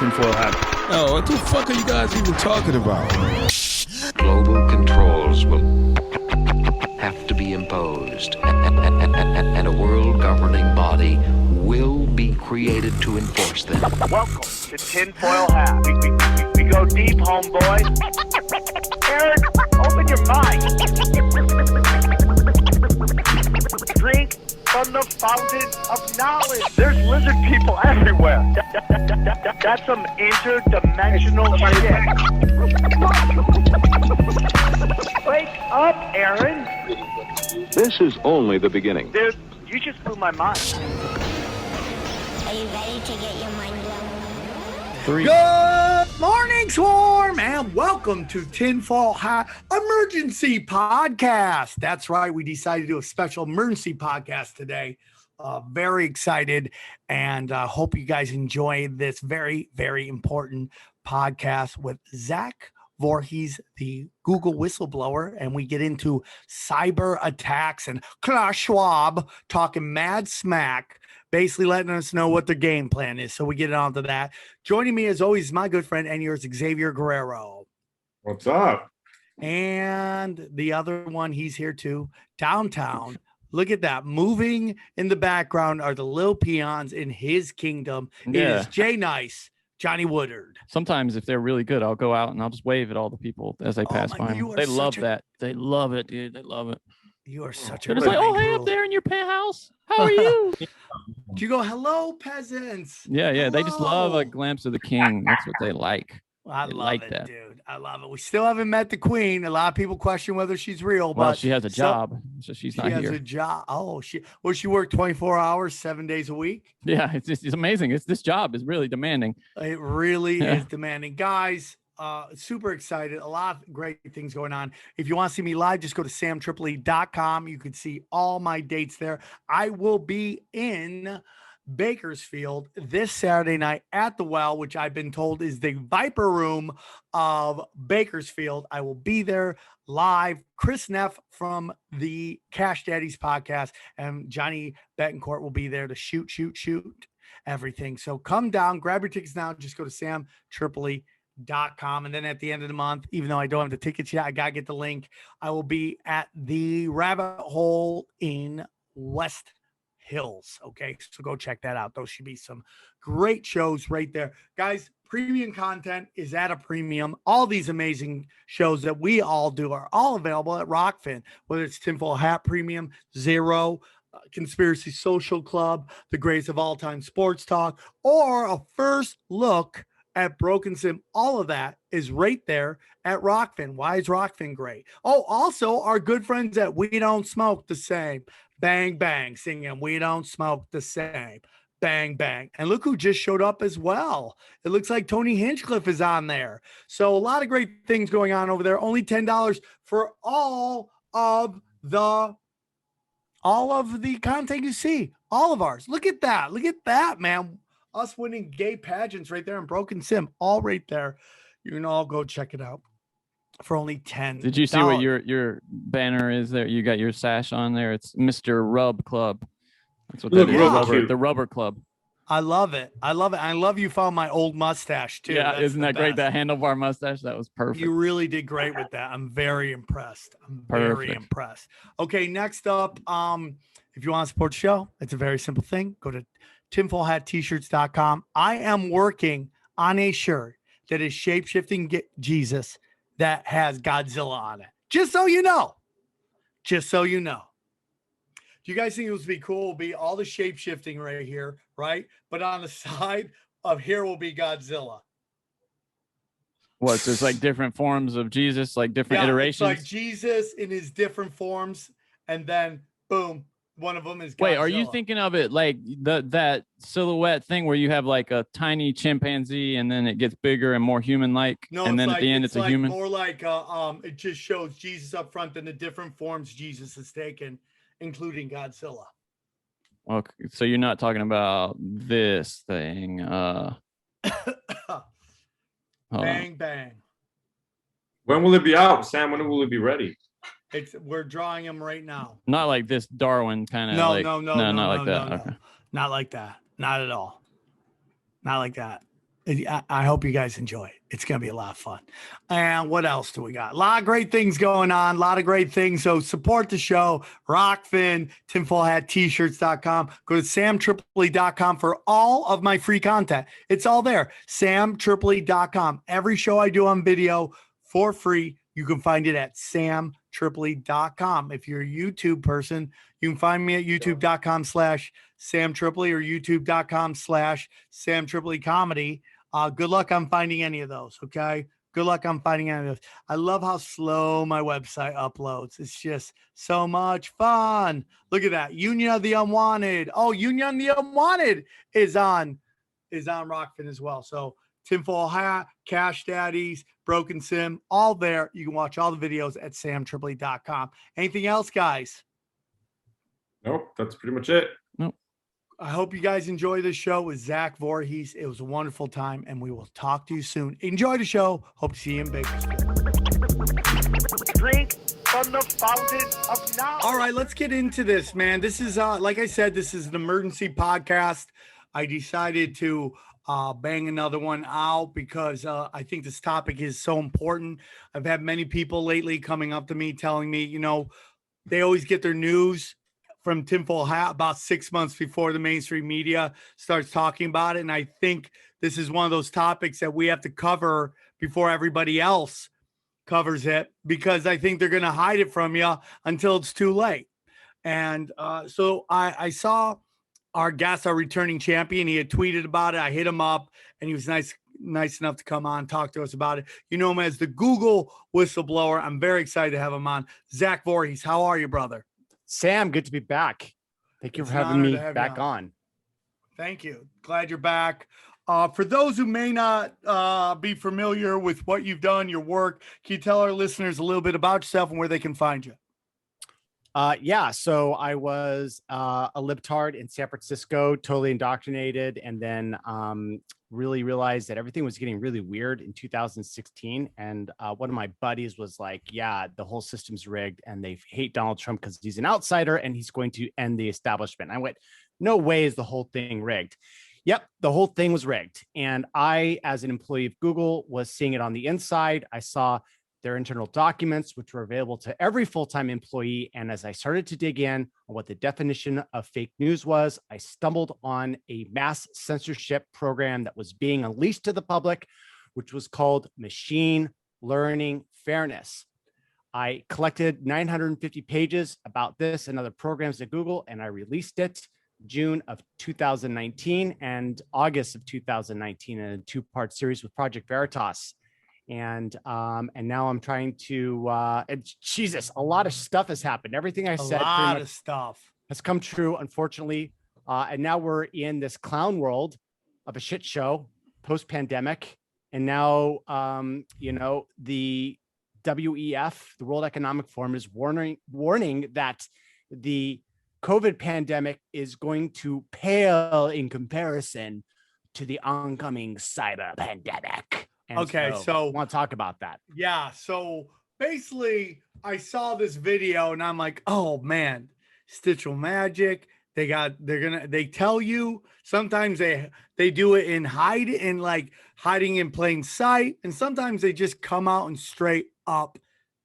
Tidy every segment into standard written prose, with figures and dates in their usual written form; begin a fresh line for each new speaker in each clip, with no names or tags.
tinfoil hat. Oh, what the fuck are you guys even talking about?
Global controls will have to be imposed, and a world governing body will be created to enforce them.
Welcome to Tinfoil Hat. We go deep, homeboy. Aaron, open your mind. Drink from the fountain of knowledge. There's lizard people everywhere. That's some interdimensional shit. Wake up, Aaron.
This is only the beginning.
Dude, you just blew my mind.
Are you ready to get your mind blown?
Good morning, Swarm, and welcome to Tinfoil Hat Emergency Podcast. That's right, we decided to do a special emergency podcast today. Very excited, and hope you guys enjoy this very, very important podcast with Zach Vorhies, the Google whistleblower, and we get into cyber attacks and Klaus Schwab talking mad smack, basically letting us know what their game plan is. So we get on to that. Joining me, as always, my good friend and yours, Xavier Guerrero.
What's up?
And the other one, he's here too, downtown. Look at that. Moving in the background are the little peons in his kingdom.
Yeah.
It is Jay Nice, Johnny Woodard.
Sometimes if they're really good, I'll go out and I'll just wave at all the people as they pass by. They love that. They love it, dude. They love it.
You are such
They're
a
just like, oh, hey,
guru.
up there in your penthouse. How are you?
Do you go, hello, peasants?
Yeah. They just love
Hello.
a glimpse of the king. That's what they like.
I
They
love
like
it,
that.
dude. I love it. We still haven't met the queen. A lot of people question whether she's real,
Well,
but
she has a job, so she's
she
not
has
here.
a job. Oh, she work 24 hours, 7 days a week.
Yeah, it's amazing. This job is really demanding.
It really
Yeah.
is demanding. Guys, super excited. A lot of great things going on. If you want to see me live, just go to SamTripoli.com. You can see all my dates there. I will be in Bakersfield this Saturday night at the Well, which I've been told is the Viper Room of Bakersfield. I will be there live. Chris Neff from the Cash Daddies podcast and Johnny Betancourt will be there to shoot everything. So come down, grab your tickets now. Just go to SamTripoli.com. And then at the end of the month, even though I don't have the tickets yet, I got to get the link. I will be at the Rabbit Hole in West Hills. Okay, so go check that out. Those should be some great shows right there. Guys, premium content is at a premium. All these amazing shows that we all do are all available at Rockfin, whether it's Tinfoil Hat Premium, Zero, Conspiracy Social Club, the greatest of all time sports talk, or a first look at Broken Sim. All of that is right there at Rockfin. Why is Rockfin great? Oh, also our good friends at We Don't Smoke the Same. Bang, bang, singing We Don't Smoke the Same. Bang, bang. And look who just showed up as well. It looks like Tony Hinchcliffe is on there. So a lot of great things going on over there. Only $10 for all of the content you see. All of ours. Look at that. Look at that, man. Us winning gay pageants right there in Broken Sim. All right there. You can all go check it out for only $10.
Did you see what your banner is there? You got your sash on there. It's Mr. Rub Club. That's what that is.
Rubber.
The Rubber Club.
I love it. I love it. I love you found my old mustache too.
Yeah,
That's
isn't
the
that great?
best.
That handlebar mustache. That was perfect.
You really did great with that. I'm very impressed. I'm very
Perfect.
impressed. Okay, next up, if you want to support the show, it's a very simple thing. Go to tinfoilhattT-shirts.com. I am working on a shirt that is shape-shifting Jesus that has Godzilla on it. Just so you know. Just so you know. Do you guys think it would be cool? It'll be all the shape-shifting right here, right? But on the side of here will be Godzilla.
What? There's like different forms of Jesus, like different iterations.
It's like Jesus in his different forms, and then boom, one of them is Godzilla.
Wait, are you thinking of it like that silhouette thing where you have like a tiny chimpanzee and then it gets bigger and more human-like,
No,
and then at the end it's a
like
human?
More like it just shows Jesus up front and the different forms Jesus has taken, including Godzilla.
Okay, so you're not talking about this thing. Hold on.
Bang bang.
When will it be out, Sam? When will it be ready?
We're drawing them right now.
Not like this Darwin kind of.
No,
like,
no,
not like that.
no.
Okay.
Not like that. Not at all. Not like that. I hope you guys enjoy it. It's going to be a lot of fun. And what else do we got? A lot of great things going on. A lot of great things. So support the show. Rockfin, tinfoilhattshirts.com. Go to SamTripoli.com for all of my free content. It's all there. SamTripoli.com. Every show I do on video for free. You can find it at SamTripoli.com. If you're a YouTube person, you can find me at youtube.com/SamTripoli or youtube.com/SamTripoli comedy. Good luck on finding any of those. Okay. Good luck on finding any of those. I love how slow my website uploads. It's just so much fun. Look at that. Union of the Unwanted. Oh, Union of the Unwanted is on Rockfin as well. So Tinfoil Hat, Cash Daddies, Broken Sim, all there. You can watch all the videos at samtripoli.com. Anything else, guys?
Nope, that's pretty much it.
Nope.
I hope you guys enjoy this show with Zach Vorhies. It was a wonderful time, and we will talk to you soon. Enjoy the show. Hope to see you in Bakersfield.
Drink from the fountain of knowledge.
All right, let's get into this, man. This is, like I said, this is an emergency podcast. I decided to bang another one out because I think this topic is so important. I've had many people lately coming up to me telling me, they always get their news from Tinfoil Hat about 6 months before the mainstream media starts talking about it. And I think this is one of those topics that we have to cover before everybody else covers it, because I think they're going to hide it from you until it's too late. And so I saw our guest, our returning champion. He had tweeted about it. I hit him up, and he was nice enough to come on, talk to us about it. You know him as the Google whistleblower. I'm very excited to have him on. Zach Vorhies, how are you, brother?
Sam, good to be back. Thank you for having me back on.
Thank you. Glad you're back. For those who may not be familiar with what you've done, your work, can you tell our listeners a little bit about yourself and where they can find you?
Yeah, so I was a libtard in San Francisco, totally indoctrinated, and then really realized that everything was getting really weird in 2016. And one of my buddies was like, yeah, the whole system's rigged, and they hate Donald Trump because he's an outsider and he's going to end the establishment. And I went, no way is the whole thing rigged. Yep, the whole thing was rigged. And I, as an employee of Google, was seeing it on the inside. I saw their internal documents, which were available to every full-time employee. And as I started to dig in on what the definition of fake news was, I stumbled on a mass censorship program that was being unleashed to the public, which was called Machine Learning Fairness. I collected 950 pages about this and other programs at Google, and I released it June of 2019 and August of 2019 in a two-part series with Project Veritas. And now I'm trying to, and Jesus, a lot of stuff has happened. Everything I said,
a lot of stuff
has come true, unfortunately. And now we're in this clown world of a shit show post-pandemic. And now, the WEF, the World Economic Forum, is warning that the COVID pandemic is going to pale in comparison to the oncoming cyber pandemic. And
okay, so
I want to talk about that.
Yeah, so basically I saw this video and I'm like, oh man, Stitchel Magic. They tell you sometimes they do it in hiding in plain sight, and sometimes they just come out and straight up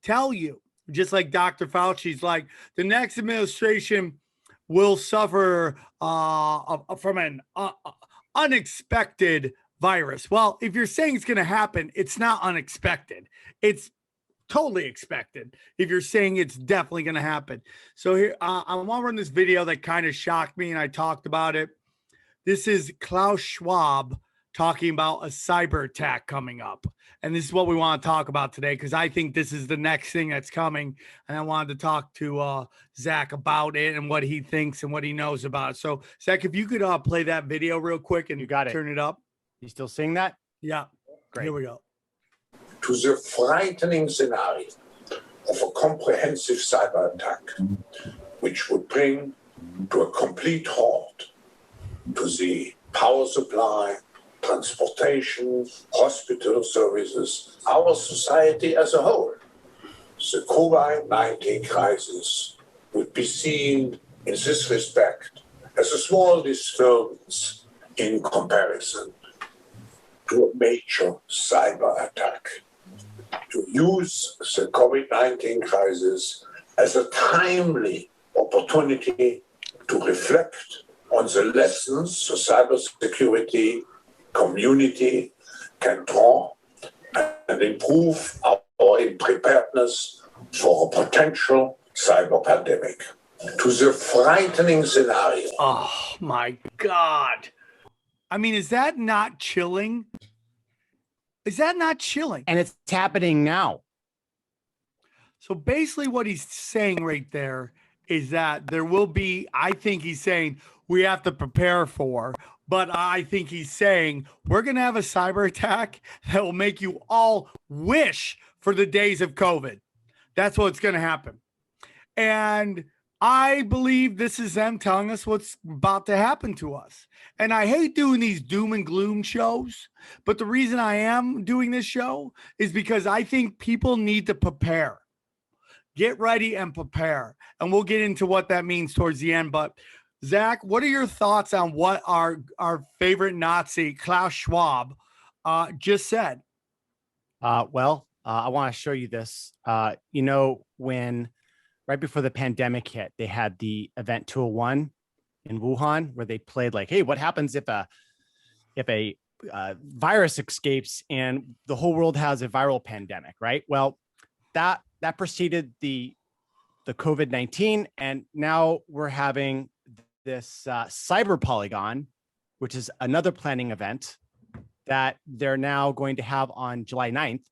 tell you, just like Dr. Fauci's like, the next administration will suffer from an unexpected virus. Well, if you're saying it's going to happen, it's not unexpected. It's totally expected. If you're saying it's definitely going to happen. So here, I want to run this video that kind of shocked me, and I talked about it. This is Klaus Schwab talking about a cyber attack coming up. And this is what we want to talk about today, because I think this is the next thing that's coming. And I wanted to talk to Zach about it and what he thinks and what he knows about it. So, Zach, if you could play that video real quick and
you got it.
Turn it up.
You still seeing that?
Yeah.
Great.
Here we go.
To the frightening scenario of a comprehensive cyber attack, which would bring to a complete halt to the power supply, transportation, hospital services, our society as a whole. The COVID-19 crisis would be seen in this respect as a small disturbance in comparison to a major cyber attack, to use the COVID-19 crisis as a timely opportunity to reflect on the lessons the cybersecurity community can draw and improve our preparedness for a potential cyber pandemic. To the frightening scenario.
Oh my God. I mean, is that not chilling? Is that not chilling?
And it's happening now.
So basically what he's saying right there is that there will be, I think he's saying we have to prepare for, but I think he's saying we're going to have a cyber attack that will make you all wish for the days of COVID. That's what's going to happen. And I believe this is them telling us what's about to happen to us. And I hate doing these doom and gloom shows, but the reason I am doing this show is because I think people need to prepare. Get ready and prepare. And we'll get into what that means towards the end. But Zach, what are your thoughts on what our favorite Nazi, Klaus Schwab, just said?
I want to show you this. When right before the pandemic hit, they had the event 201 in Wuhan where they played like, hey, what happens if a virus escapes and the whole world has a viral pandemic, right? Well, that preceded the COVID-19, and now we're having this cyber polygon, which is another planning event that they're now going to have on July 9th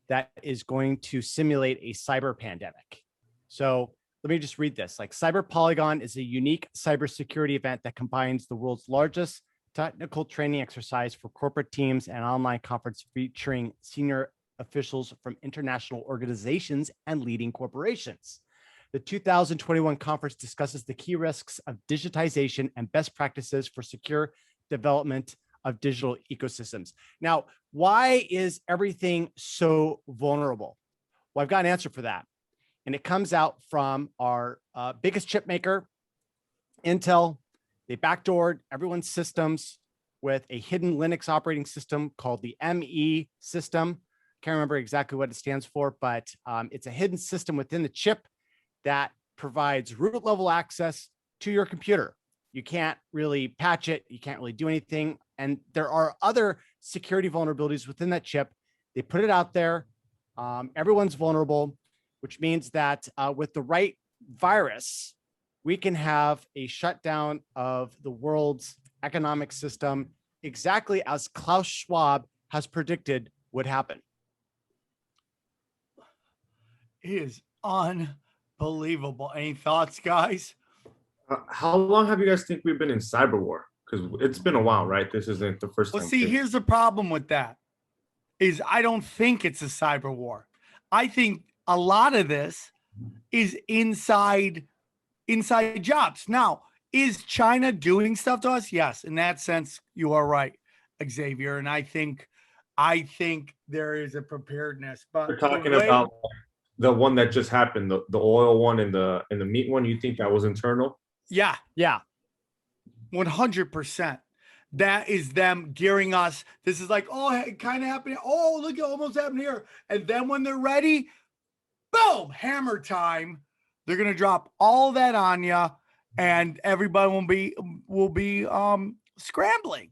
that is going to simulate a cyber pandemic. So let me just read this. Like, Cyber Polygon is a unique cybersecurity event that combines the world's largest technical training exercise for corporate teams and online conference featuring senior officials from international organizations and leading corporations. The 2021 conference discusses the key risks of digitization and best practices for secure development of digital ecosystems. Now, why is everything so vulnerable? Well, I've got an answer for that. And it comes out from our biggest chip maker, Intel. They backdoored everyone's systems with a hidden Linux operating system called the ME system. Can't remember exactly what it stands for, but it's a hidden system within the chip that provides root level access to your computer. You can't really patch it. You can't really do anything. And there are other security vulnerabilities within that chip. They put it out there. Everyone's vulnerable, which means that with the right virus, we can have a shutdown of the world's economic system, exactly as Klaus Schwab has predicted would happen.
It is unbelievable. Any thoughts, guys?
How long have you guys think we've been in cyber war? Because it's been a while, right? This isn't the first time.
Well, see, here's the problem with that is I don't think it's a cyber war. I think a lot of this is inside jobs. Now, is China doing stuff to us? Yes. In that sense, you are right, Xavier. And I think there is a preparedness. But
we're talking about the one that just happened, the oil one and the meat one. You think that was internal?
Yeah.
Yeah.
100%. That is them gearing us. This is like, oh, it kind of happened. Oh, look, it almost happened here. And then when they're ready, boom, hammer time. They're going to drop all that on you, and everybody will be scrambling.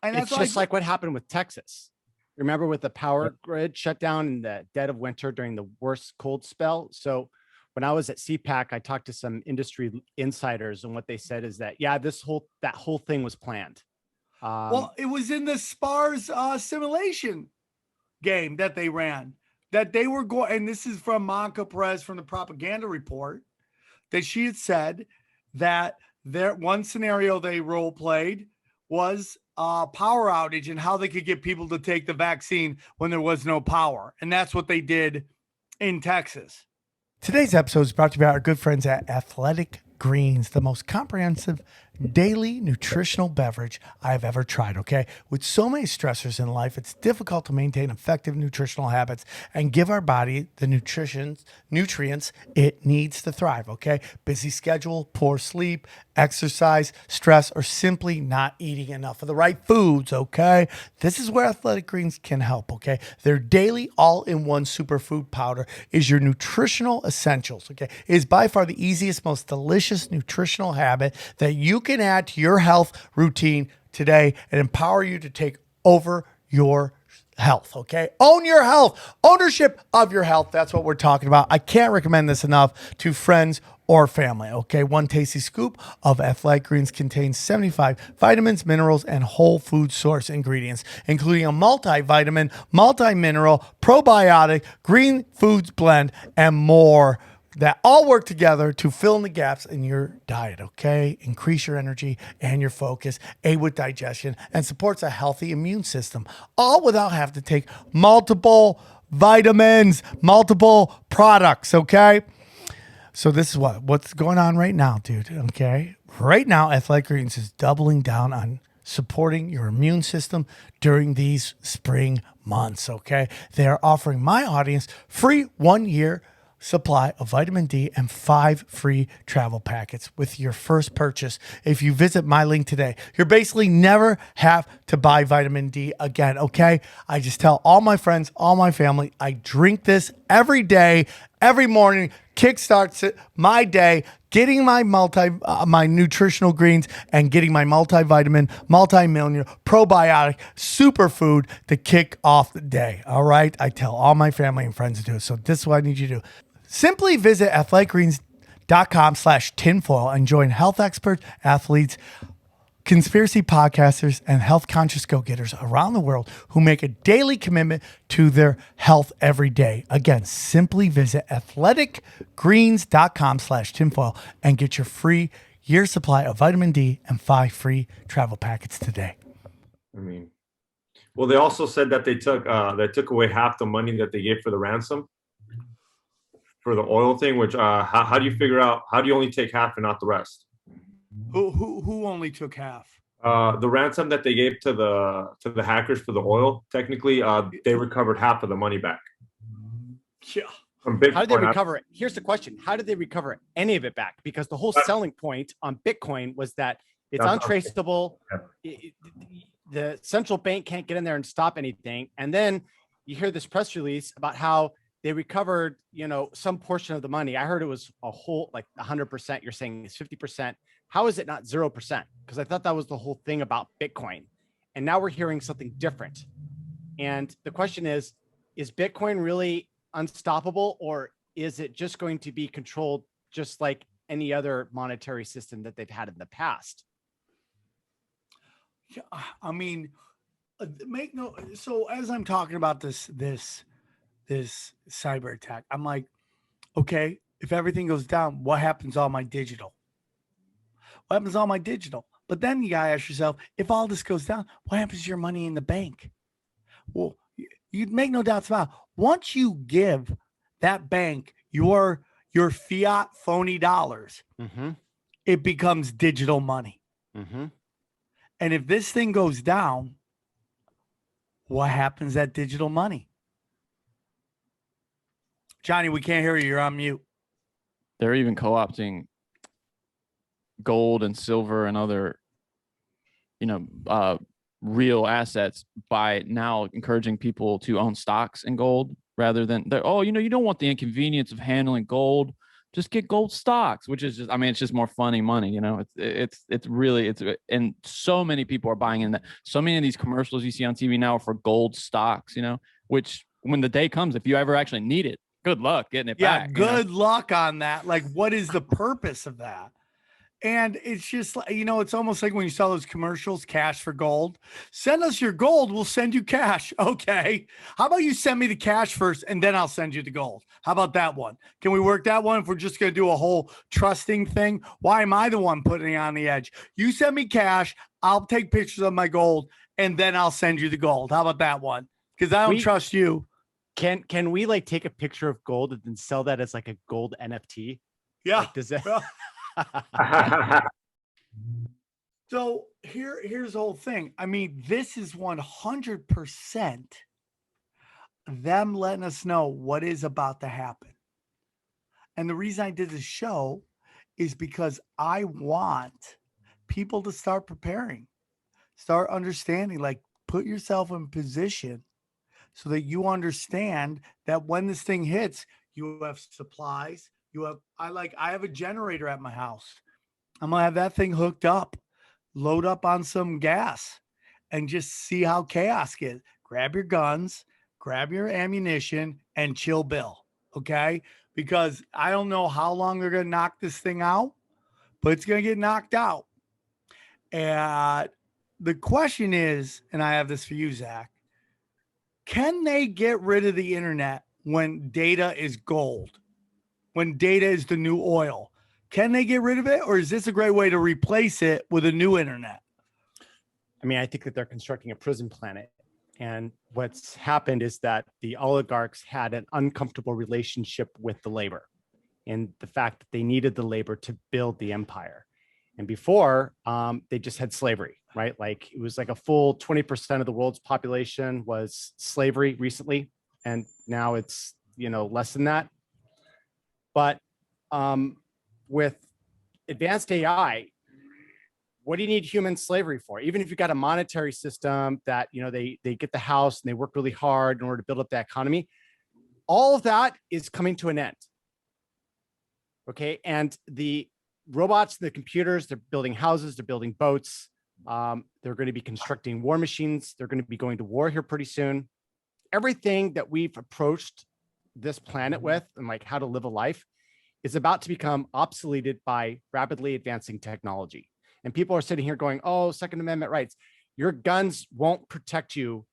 And that's
it's just like what happened with Texas. Remember with the power grid shutdown in the dead of winter during the worst cold spell? So when I was at CPAC, I talked to some industry insiders, and what they said is that, yeah, that whole thing was planned.
Well, it was in the SPARS simulation game that they ran, that they were going, and this is from Monica Perez from the Propaganda Report, that she had said that their one scenario they role played was power outage and how they could get people to take the vaccine when there was no power. And that's what they did in Texas. Today's episode is brought to you by our good friends at Athletic Greens, the most comprehensive daily nutritional beverage I've ever tried, okay? With so many stressors in life, it's difficult to maintain effective nutritional habits and give our body the nutrients it needs to thrive, okay? Busy schedule, poor sleep, exercise, stress, or simply not eating enough of the right foods, okay? This is where Athletic Greens can help, okay? Their daily all-in-one superfood powder is your nutritional essentials, okay? It is by far the easiest, most delicious nutritional habit that you can add to your health routine today and empower you to take over your health, okay? Own your health, ownership of your health. That's what we're talking about. I can't recommend this enough to friends or family, okay? One tasty scoop of Athletic Greens contains 75 vitamins, minerals, and whole food source ingredients, including a multivitamin, multi-mineral, probiotic, green foods blend, and more that all work together to fill in the gaps in your diet, okay? Increase your energy and your focus, aid with digestion, and supports a healthy immune system, all without having to take multiple vitamins, multiple products, okay? So this is what's going on right now, dude, okay? Right now, Athletic Greens is doubling down on supporting your immune system during these spring months, okay? They are offering my audience free 1-year supply of vitamin D and 5 free travel packets with your first purchase if you visit my link today. You're basically never have to buy vitamin D again, okay? I just tell all my friends, all my family, I drink this every day, every morning, kickstarts it, my day, getting my my nutritional greens and getting my multivitamin, multi-mineral, probiotic, superfood to kick off the day, all right? I tell all my family and friends to do it. So this is what I need you to do. Simply visit athleticgreens.com/tinfoil and join health experts, athletes, conspiracy podcasters, and health conscious go-getters around the world who make a daily commitment to their health every day. Again, simply visit athleticgreens.com/tinfoil and get your free year supply of vitamin D and 5 free travel packets today.
I mean, well, they also said that they took away half the money that they gave for the ransom for the oil thing. Which how do you figure out? How do you only take half and not the rest?
Who only took half?
The ransom that they gave to the hackers for the oil, technically, they recovered half of the money back.
Yeah.
From Bitcoin.
How did they recover it? Here's the question. How did they recover any of it back? Because the whole selling point on Bitcoin was that it's untraceable. The central bank can't get in there and stop anything. And then you hear this press release about how they recovered, some portion of the money. I heard it was a whole, like 100%. You're saying it's 50%. How is it not 0%? Because I thought that was the whole thing about Bitcoin. And now we're hearing something different. And the question is Bitcoin really unstoppable, or is it just going to be controlled just like any other monetary system that they've had in the past?
Yeah, I mean, so as I'm talking about this cyber attack, I'm like, okay, if everything goes down, what happens to all my digital? What happens to all my digital? But then you gotta ask yourself, if all this goes down, what happens to your money in the bank? Well, you'd make no doubts about it. Once you give that bank your fiat phony dollars, it becomes digital money. And if this thing goes down, what happens to that digital money? Johnny, we can't hear you. You're on mute.
They're even co-opting gold and silver and other, real assets by now encouraging people to own stocks in gold rather than you don't want the inconvenience of handling gold. Just get gold stocks, which is just, it's just more funny money. It's really, and so many people are buying in that. So many of these commercials you see on TV now are for gold stocks, which when the day comes, if you ever actually need it, good luck getting it back.
Good luck on that. Like, what is the purpose of that? And it's just, it's almost like when you saw those commercials, cash for gold. Send us your gold, we'll send you cash. Okay. How about you send me the cash first and then I'll send you the gold? How about that one? Can we work that one if we're just going to do a whole trusting thing? Why am I the one putting it on the edge? You send me cash, I'll take pictures of my gold, and then I'll send you the gold. How about that one? Because I don't trust you.
Can we take a picture of gold and then sell that as like a gold NFT?
Yeah.
Does that...
So here's the whole thing. I mean, this is 100% them letting us know what is about to happen. And the reason I did this show is because I want people to start preparing, start understanding, like put yourself in position so that you understand that when this thing hits, you have supplies. I have a generator at my house. I'm gonna have that thing hooked up, load up on some gas, and just see how chaos gets. Grab your guns, grab your ammunition, and chill Bill. Okay. Because I don't know how long they're gonna knock this thing out, but it's gonna get knocked out. And the question is, and I have this for you, Zach, can they get rid of the internet when data is gold? When data is the new oil? Can they get rid of it? Or is this a great way to replace it with a new internet?
I mean, I think that they're constructing a prison planet. And what's happened is that the oligarchs had an uncomfortable relationship with the labor and the fact that they needed the labor to build the empire. And before, they just had slavery, right? Like it was like a full 20% of the world's population was slavery recently. And now it's, less than that. But with advanced AI, what do you need human slavery for? Even if you've got a monetary system that, they get the house and they work really hard in order to build up the economy, all of that is coming to an end. Okay. And the robots, the computers, they're building houses, they're building boats. They're going to be constructing war machines. They're going to be going to war here pretty soon. Everything that we've approached this planet with and like how to live a life is about to become obsoleted by rapidly advancing technology. And people are sitting here going, oh, Second Amendment rights. Your guns won't protect you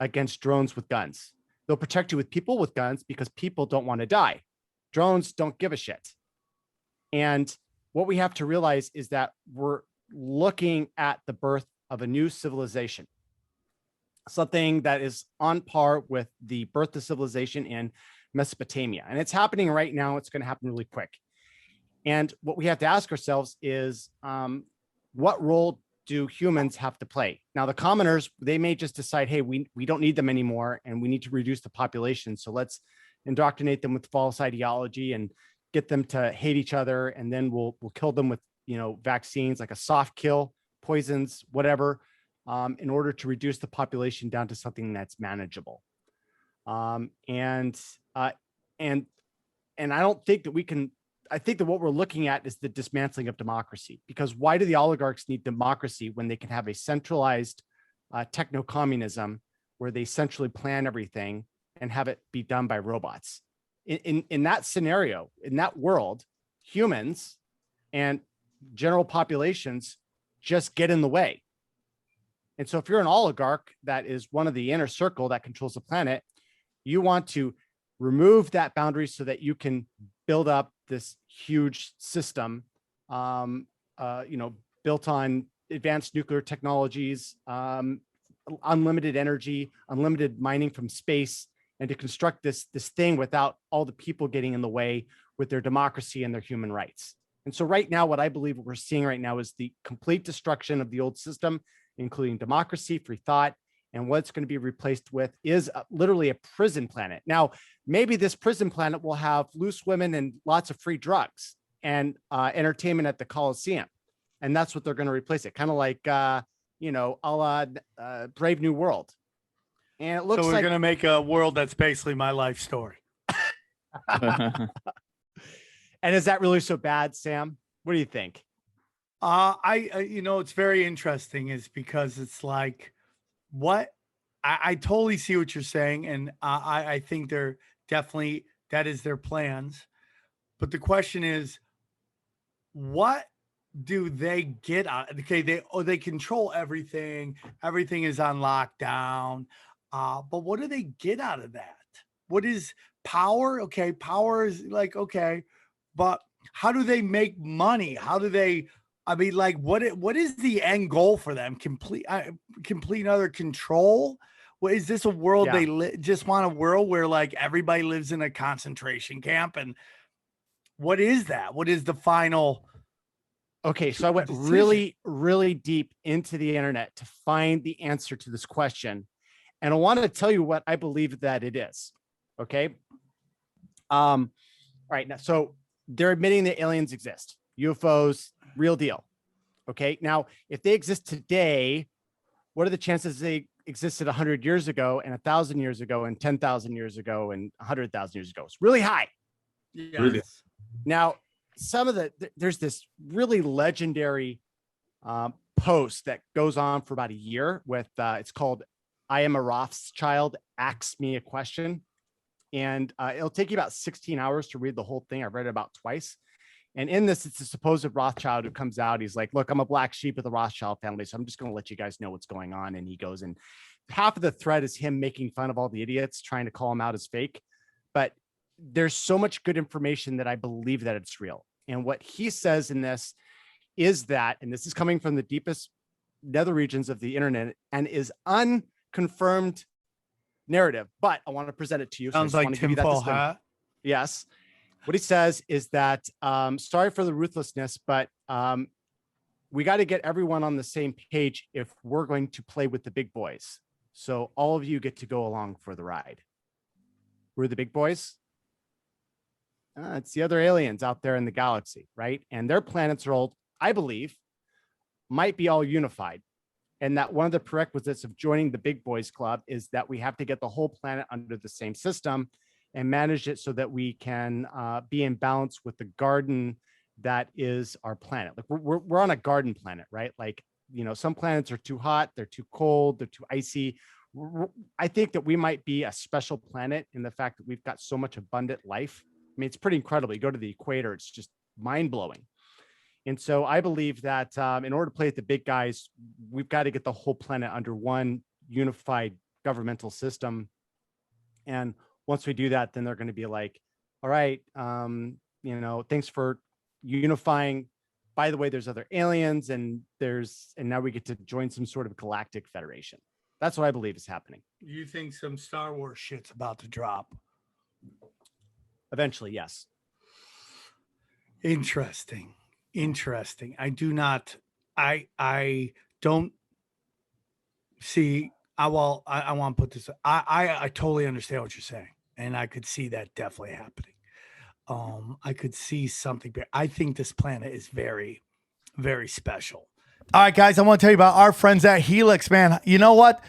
against drones with guns. They'll protect you with people with guns because people don't want to die. Drones don't give a shit. And what we have to realize is that we're looking at the birth of a new civilization, something that is on par with the birth of civilization in Mesopotamia. And it's happening right now. It's going to happen really quick. And what we have to ask ourselves is, what role do humans have to play? Now, the commoners, they may just decide, hey, we don't need them anymore and we need to reduce the population. So let's indoctrinate them with false ideology and get them to hate each other. And then we'll kill them with, vaccines, like a soft kill, poisons, whatever, in order to reduce the population down to something that's manageable. And I don't think that we can. I think that what we're looking at is the dismantling of democracy, because why do the oligarchs need democracy when they can have a centralized techno-communism where they centrally plan everything and have it be done by robots? In that scenario, in that world, humans and general populations just get in the way. And so if you're an oligarch that is one of the inner circle that controls the planet, you want to remove that boundary so that you can build up this huge system, built on advanced nuclear technologies, unlimited energy, unlimited mining from space, and to construct this thing without all the people getting in the way with their democracy and their human rights. And so right now, what I believe what we're seeing right now is the complete destruction of the old system, including democracy, free thought, and what's going to be replaced with is literally a prison planet. Now, maybe this prison planet will have loose women and lots of free drugs and entertainment at the Coliseum. And that's what they're going to replace it. Kind of like, a la Brave New World. And it looks
so we're
like
going to make a world that's basically my life story.
And is that really so bad, Sam? What do you think?
It's very interesting is because it's like, what I totally see what you're saying. And I think they're definitely, that is their plans. But the question is, what do they get out? Okay. They control everything. Everything is on lockdown. But what do they get out of that? What is power? Okay. Power is like, okay, but how do they make money? How do they, what is the end goal for them? Complete other control? What is this a world they just want a world where like everybody lives in a concentration camp? And what is that? What is the final
Okay, so I went really, really deep into the internet to find the answer to this question. And I want to tell you what I believe that it is. Okay. All right. Now, so they're admitting that aliens exist, UFOs, real deal. Okay. Now, if they exist today, what are the chances they existed 100 years ago and 1,000 years ago and 10,000 years ago and 100,000 years ago? It's really high.
Yes.
Really?
Now, there's this really legendary post that goes on for about a year with, it's called I Am a Rothschild, Ask Me a Question. And it'll take you about 16 hours to read the whole thing. I've read it about twice. And in this, it's a supposed Rothschild who comes out. He's like, look, I'm a black sheep of the Rothschild family, so I'm just going to let you guys know what's going on. And he goes, and half of the thread is him making fun of all the idiots, trying to call them out as fake. But there's so much good information that I believe that it's real. And what he says in this is that, and this is coming from the deepest nether regions of the internet and is unconfirmed narrative, but I want to present it to you.
Sounds
so
like tinfoil hat.
Yes. What he says is that, sorry for the ruthlessness, but we got to get everyone on the same page if we're going to play with the big boys. So all of you get to go along for the ride. We're the big boys. It's the other aliens out there in the galaxy, right? And their planets are all, I believe, might be all unified. And that one of the prerequisites of joining the big boys club is that we have to get the whole planet under the same system and manage it so that we can be in balance with the garden that is our planet. Like we're on a garden planet, right? Like, you know, some planets are too hot, they're too cold, they're too icy. I think that we might be a special planet in the fact that we've got so much abundant life. I mean, it's pretty incredible. You go to the equator, it's just mind blowing. And so I believe that in order to play with the big guys, we've got to get the whole planet under one unified governmental system. And once we do that, then they're going to be like, all right, you know, thanks for unifying. By the way, there's other aliens and now we get to join some sort of galactic federation. That's what I believe is happening.
You think some Star Wars shit's about to drop?
Eventually, yes.
Interesting. I don't see. I want to put this. I totally understand what you're saying, and I could see that definitely happening. I could see something. I think this planet is very, very special. All right, guys, I want to tell you about our friends at Helix, man. You know what?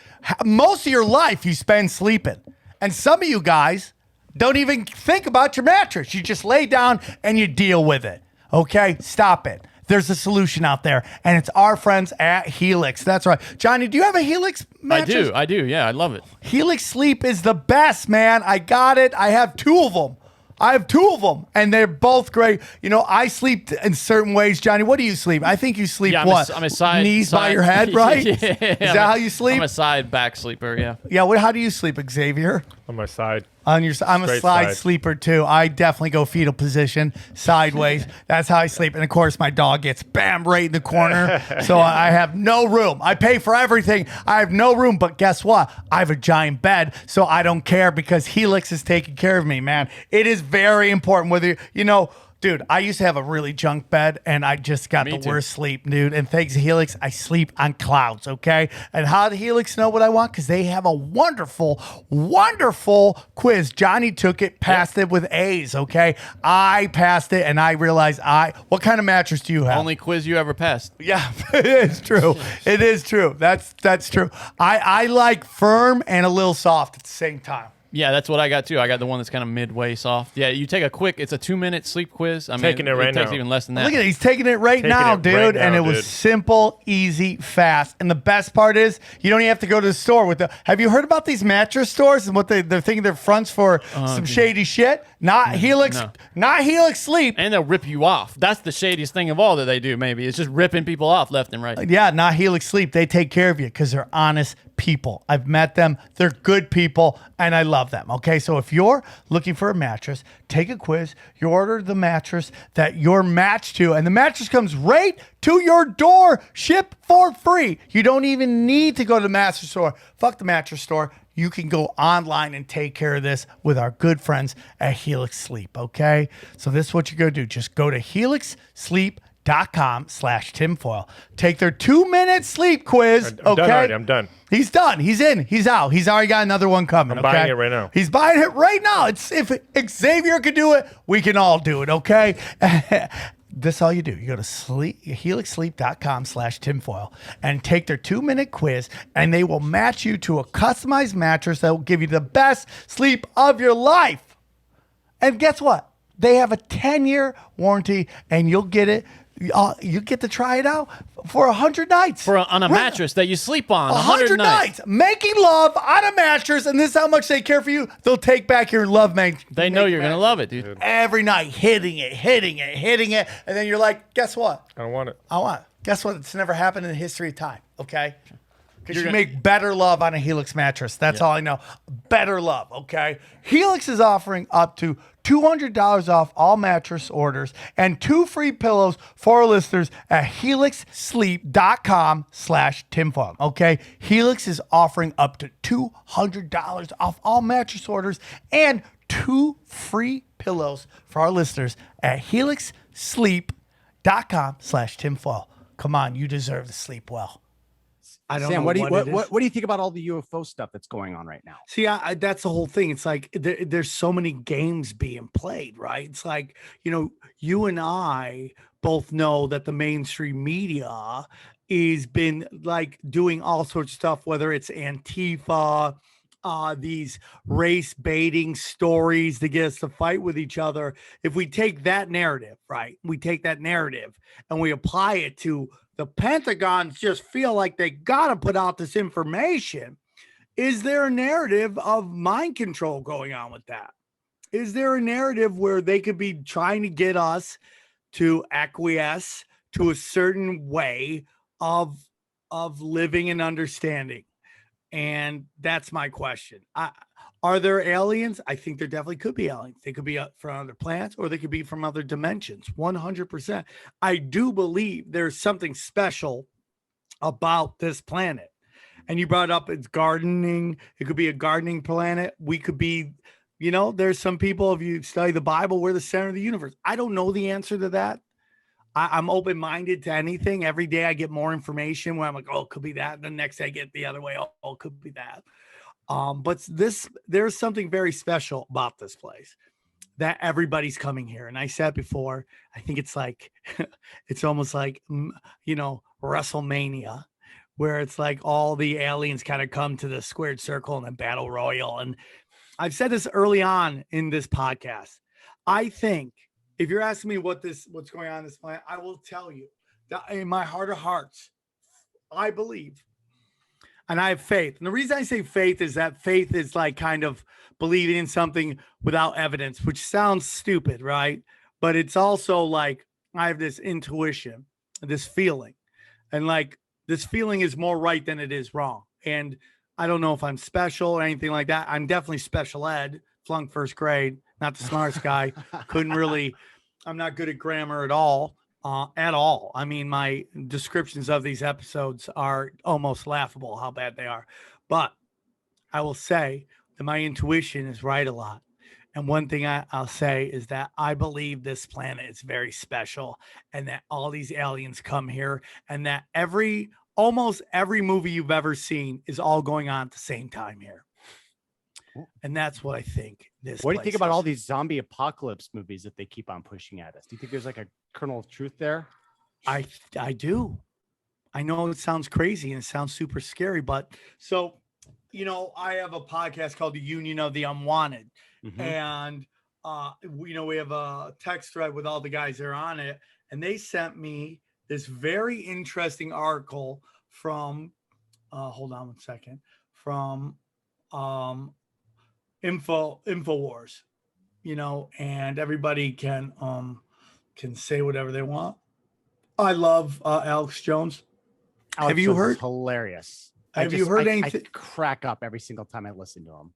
Most of your life you spend sleeping, and some of you guys don't even think about your mattress. You just lay down and you deal with it. Okay, stop it. There's a solution out there, and it's our friends at Helix. That's right. Johnny, do you have a Helix mattress?
I do. Yeah, I love it.
Helix Sleep is the best, man. I got it. I have two of them. And they're both great. You know, I sleep in certain ways. Johnny, what do you sleep? I think you sleep what?
I'm a side.
Knees by your head, right?
Yeah.
Is that how you sleep?
I'm a side back sleeper, yeah.
Yeah, how do you sleep, Xavier?
On my side.
I'm a side sleeper too. I definitely go fetal position, sideways. That's how I sleep. And of course, my dog gets bam right in the corner. So I have no room. I pay for everything. I have no room. But guess what? I have a giant bed. So I don't care because Helix is taking care of me, man. It is very important whether, you know, dude, I used to have a really junk bed and I just got the worst sleep, dude. And thanks to Helix, I sleep on clouds, okay? And how did Helix know what I want? Because they have a wonderful, wonderful quiz. Johnny took it, passed it with A's, okay? I passed it and I realized what kind of mattress do you have?
Only quiz you ever passed.
Yeah, it is true. It is true. That's true. I like firm and a little soft at the same time.
Yeah, that's what I got too. I got the one that's kind of midway soft. Yeah, you take it's a 2-minute sleep quiz. I mean,
taking it right now.
It takes even less than that.
Look at it. He's taking it right now, dude. And it was simple, easy, fast. And the best part is you don't even have to go to the store have you heard about these mattress stores and what they're thinking they're fronts for some shady shit? Not Helix Sleep.
And they'll rip you off. That's the shadiest thing of all that they do, maybe. It's just ripping people off left and right.
Yeah, not Helix Sleep. They take care of you because they're honest people. I've met them. They're good people, and I love them. Okay, so if you're looking for a mattress, take a quiz. You order the mattress that you're matched to, and the mattress comes right to your door, ship for free. You don't even need to go to the mattress store. Fuck the mattress store. You can go online and take care of this with our good friends at Helix Sleep, okay? So this is what you're going to do. Just go to helixsleep.com. helixsleep.com/tinfoil. Take their 2-minute sleep quiz.
I'm done
okay.
already. I'm done.
He's done. He's in. He's out. He's already got another one coming.
I'm buying it right now.
He's buying it right now. It's if Xavier could do it, we can all do it. Okay. This all you do. You go to helixsleep.com/tinfoil and take their 2-minute quiz, and they will match you to a customized mattress that will give you the best sleep of your life. And guess what? They have a 10-year warranty, and you'll get it. You get to try it out for 100 nights.
On a mattress that you sleep on.
100 nights. Making love on a mattress, and this is how much they care for you. They'll take back your love, man.
They know you're going to love it, dude.
Every night, hitting it. And then you're like, guess what?
I don't want it.
I want it. Guess what? It's never happened in the history of time, okay? Because you make better love on a Helix mattress. That's all I know. Better love, okay? Helix is offering up to $200 off all mattress orders and 2 free pillows for our listeners at helixsleep.com/tinfoil, okay? Helix is offering up to $200 off all mattress orders and 2 free pillows for our listeners at helixsleep.com/tinfoil. Come on, you deserve to sleep well.
I don't know what do you think about all the UFO stuff that's going on right now?
See, that's the whole thing. It's like there's so many games being played, right? It's like, you and I both know that the mainstream media is been like doing all sorts of stuff, whether it's Antifa, these race baiting stories to get us to fight with each other. If we take that narrative, right? We take that narrative and we apply it to the Pentagon just feel like they got to put out this information. Is there a narrative of mind control going on with that? Is there a narrative where they could be trying to get us to acquiesce to a certain way of living and understanding? And that's my question. Are there aliens? I think there definitely could be aliens. They could be from other planets, or they could be from other dimensions. 100%. I do believe there's something special about this planet. And you brought up it's gardening. It could be a gardening planet. We could be, there's some people, if you study the Bible, we're the center of the universe. I don't know the answer to that. I'm open-minded to anything. Every day I get more information where I'm like, oh, it could be that. And the next day I get the other way. Oh, it could be that. But there's something very special about this place that everybody's coming here. And I said before, I think it's like, it's almost like, WrestleMania, where it's like all the aliens kind of come to the squared circle and then battle royal. And I've said this early on in this podcast. I think if you're asking me what's going on in this planet, I will tell you that in my heart of hearts, I believe. And I have faith. And the reason I say faith is that faith is like kind of believing in something without evidence, which sounds stupid, right? But it's also like I have this intuition, this feeling. And like this feeling is more right than it is wrong. And I don't know if I'm special or anything like that. I'm definitely special ed, flunked first grade, not the smartest guy. I'm not good at grammar at all. I mean, my descriptions of these episodes are almost laughable how bad they are. But I will say that my intuition is right a lot. And one thing I'll say is that I believe this planet is very special and that all these aliens come here and that almost every movie you've ever seen is all going on at the same time here. And that's what I think.
What do you think about all these zombie apocalypse movies that they keep on pushing at us? Do you think there's like a kernel of truth there?
I do. I know it sounds crazy and it sounds super scary, but so, I have a podcast called The Union of the Unwanted. Mm-hmm. And, we have a text thread with all the guys that are on it. And they sent me this very interesting article from, hold on one second, from, InfoWars, and everybody can say whatever they want. I love Alex Jones. Have you heard?
Hilarious.
Have you heard anything?
I crack up every single time I listen to him.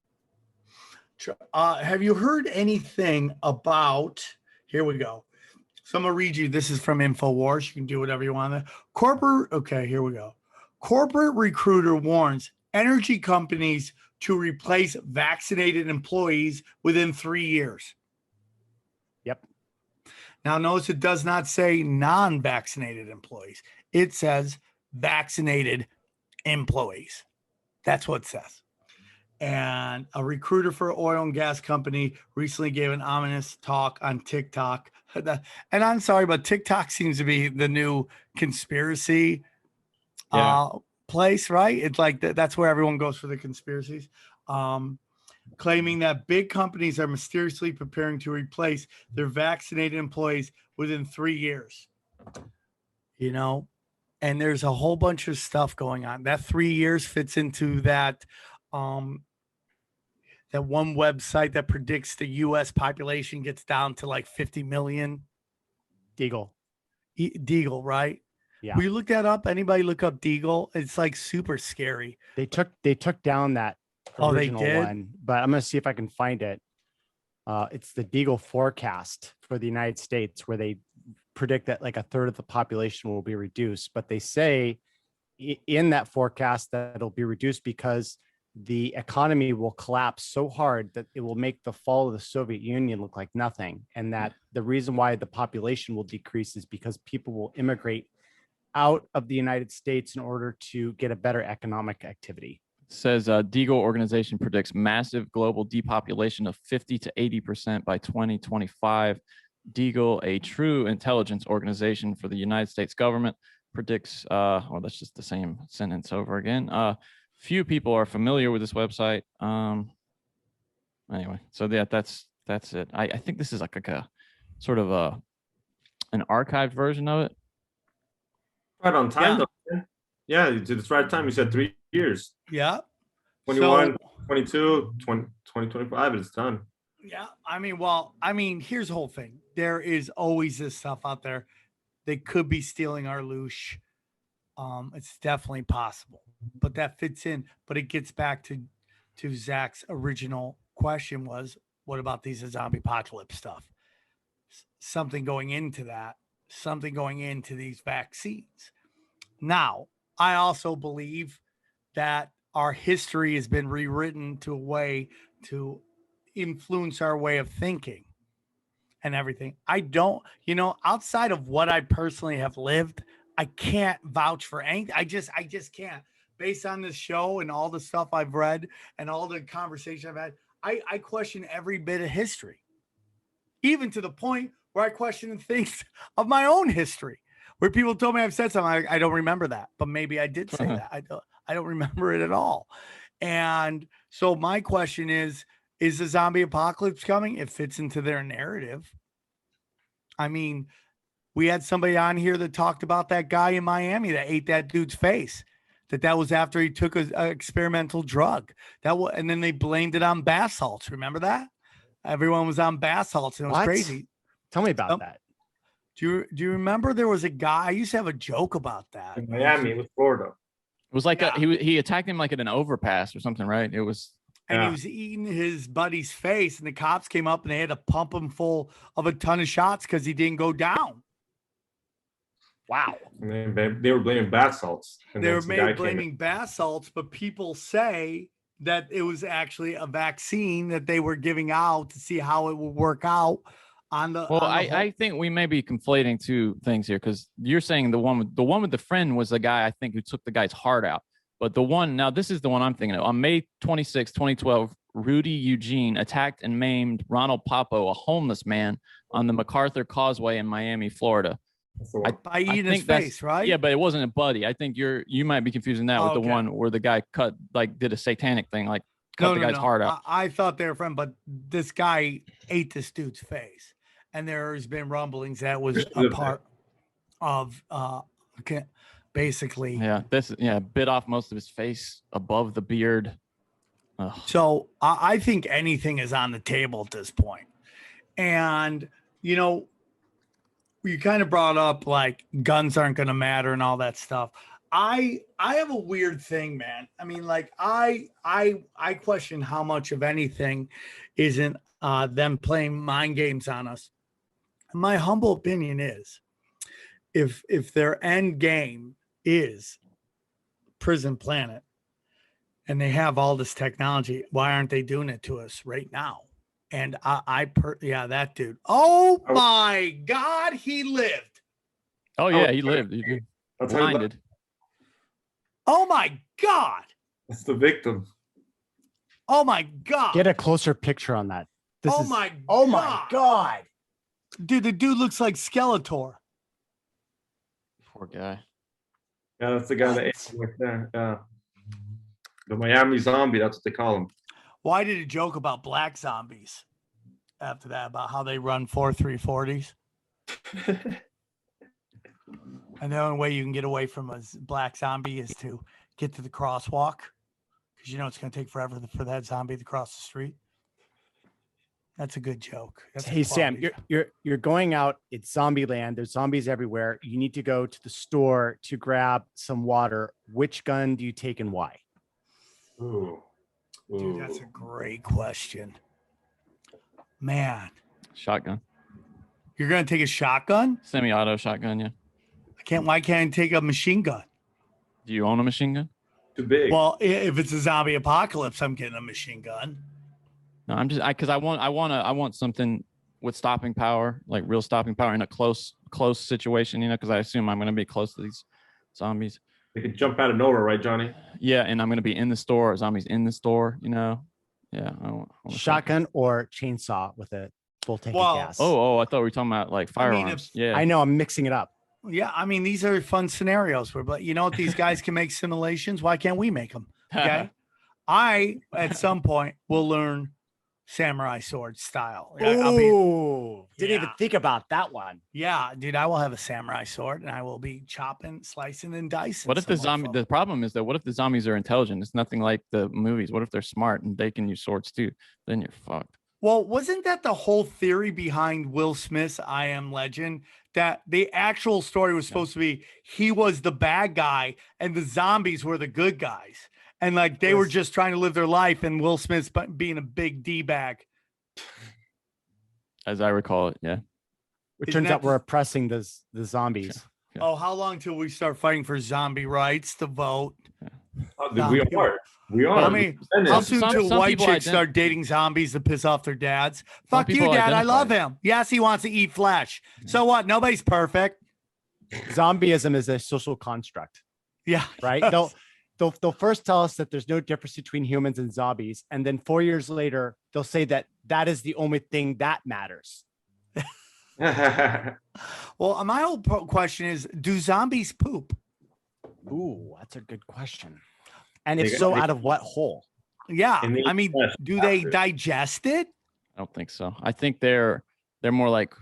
Have you heard anything about? Here we go. So I'm gonna read you. This is from InfoWars. You can do whatever you want. Okay, here we go. Corporate recruiter warns energy companies to replace vaccinated employees within 3 years.
Yep.
Now, notice it does not say non-vaccinated employees. It says vaccinated employees. That's what it says. And a recruiter for an oil and gas company recently gave an ominous talk on TikTok. And I'm sorry, but TikTok seems to be the new conspiracy place, right? It's like that's where everyone goes for the conspiracies. Claiming that big companies are mysteriously preparing to replace their vaccinated employees within 3 years. You know, and there's a whole bunch of stuff going on. That 3 years fits into that that one website that predicts the U.S. population gets down to like 50 million.
Deagle,
right?
Yeah.
Will you look that up? Anybody look up Deagle? It's like super scary.
They took down that original one, but I'm gonna see if I can find it. It's the Deagle forecast for the United States, where they predict that like a third of the population will be reduced. But they say in that forecast that it'll be reduced because the economy will collapse so hard that it will make the fall of the Soviet Union look like nothing. And that the reason why the population will decrease is because people will immigrate out of the United States in order to get a better economic activity.
It says Deagle organization predicts massive global depopulation of 50 to 80% by 2025. Deagle, a true intelligence organization for the United States government, predicts, well, that's just the same sentence over again. Few people are familiar with this website. Anyway, so yeah, that's it. I think this is like a sort of an archived version of it.
Right on time, though. Yeah, it's right time. You said 3 years.
Yeah.
21, 22, 2025, it's done.
Yeah. I mean, here's the whole thing. There is always this stuff out there. They could be stealing our loosh. It's definitely possible, but that fits in. But it gets back to Zach's original question was, what about these zombie apocalypse stuff? Something going into that, something going into these vaccines. Now, I also believe that our history has been rewritten to a way to influence our way of thinking and everything. I don't, outside of what I personally have lived, I can't vouch for anything. I just can't. Based on this show and all the stuff I've read and all the conversation I've had, I question every bit of history, even to the point where I question things of my own history, where people told me I've said something. I don't remember that, but maybe I did say that. I don't remember it at all. And so my question is the zombie apocalypse coming? It fits into their narrative. I mean, we had somebody on here that talked about that guy in Miami that ate that dude's face. That was after he took an experimental drug. And then they blamed it on bath salts. Remember that? Everyone was on bath salts, and it was crazy.
Tell me about that.
Do you remember there was a guy? I used to have a joke about that.
In Miami, it was Florida.
It was like he attacked him like at an overpass or something, right? It was.
And he was eating his buddy's face, and the cops came up and they had to pump him full of a ton of shots because he didn't go down. Wow.
And they were blaming bath salts.
They were blaming bath salts, but people say that it was actually a vaccine that they were giving out to see how it would work out on the.
Well, I think we may be conflating two things here, because you're saying the one with the friend was the guy, I think, who took the guy's heart out. But this is the one I'm thinking of. On May 26, 2012, Rudy Eugene attacked and maimed Ronald Popo, a homeless man, on the MacArthur Causeway in Miami, Florida.
By eating his face, right?
Yeah, but it wasn't a buddy. I think you might be confusing that with the one where the guy did a satanic thing, like cut the guy's heart out.
I thought they were friends, but this guy ate this dude's face, and there's been rumblings that was a part of basically.
Yeah, bit off most of his face above the beard. Ugh.
So I think anything is on the table at this point, and you kind of brought up like guns aren't going to matter and all that stuff. I have a weird thing, man. I mean, like I question how much of anything isn't them playing mind games on us. My humble opinion is if their end game is prison planet and they have all this technology, why aren't they doing it to us right now? And yeah, that dude. Oh my God, he lived.
Oh yeah, he lived. He did.
That's how he
Blinded.
Oh my God.
That's the victim.
Oh my God.
Get a closer picture on that.
Oh my
God.
Dude, the dude looks like Skeletor.
Poor guy.
Yeah, that's the guy that ate him right there. Yeah. The Miami zombie, that's what they call him.
Well, I did a joke about black zombies after that, about how they run 4.340s. And the only way you can get away from a black zombie is to get to the crosswalk, because you know it's going to take forever for that zombie to cross the street. That's a good joke. That's
Hey Sam, you're going out. It's zombie land. There's zombies everywhere. You need to go to the store to grab some water. Which gun do you take and why?
Ooh.
Dude, that's a great question. Man,
Shotgun.
you're going to take a shotgun?
Semi-auto shotgun. Yeah.
Why can't I take a machine gun?
Do you own a machine gun?
Too big.
Well, if it's a zombie apocalypse, I'm getting a machine gun.
No, I'm just because I want something with stopping power, like real stopping power in a close situation, you know, because I assume I'm going to be close to these zombies.
They could jump out of nowhere, right, Johnny?
Yeah, and I'm going to be in the store. Zombies in the store, you know. Yeah. I want
Shotgun or chainsaw with a full tank of gas?
Oh, I thought we were talking about like firearms. Yeah.
I know. I'm mixing it up.
Yeah, I mean, these are fun scenarios where, but you know what, these guys can make simulations. Why can't we make them? Okay. I, at some point, will learn samurai sword style.
Oh, didn't even think about that one.
Yeah, dude, I will have a samurai sword and I will be chopping, slicing, and dicing.
What if the problem is that what if the zombies are intelligent? It's nothing like the movies. What if they're smart and they can use swords too? Then you're fucked.
Well, wasn't that the whole theory behind Will Smith's I Am Legend? That the actual story was supposed to be he was the bad guy and the zombies were the good guys. And like they were just trying to live their life, and Will Smith's being a big D-bag.
As I recall it, yeah.
It turns out we're oppressing the zombies.
Yeah.
Oh, how long till we start fighting for zombie rights to vote?
We are.
I mean, how soon till white chicks start dating zombies to piss off their dads? Fuck you, Dad. I love him. Yes, he wants to eat flesh. So what? Nobody's perfect.
Zombieism is a social construct.
Yeah.
Right? They'll first tell us that there's no difference between humans and zombies. And then 4 years later, they'll say that that is the only thing that matters.
Well, my whole question is, do zombies poop?
Ooh, that's a good question. And if so, out of what hole?
Yeah. I mean, do they digest it?
I don't think so. I think they're more like,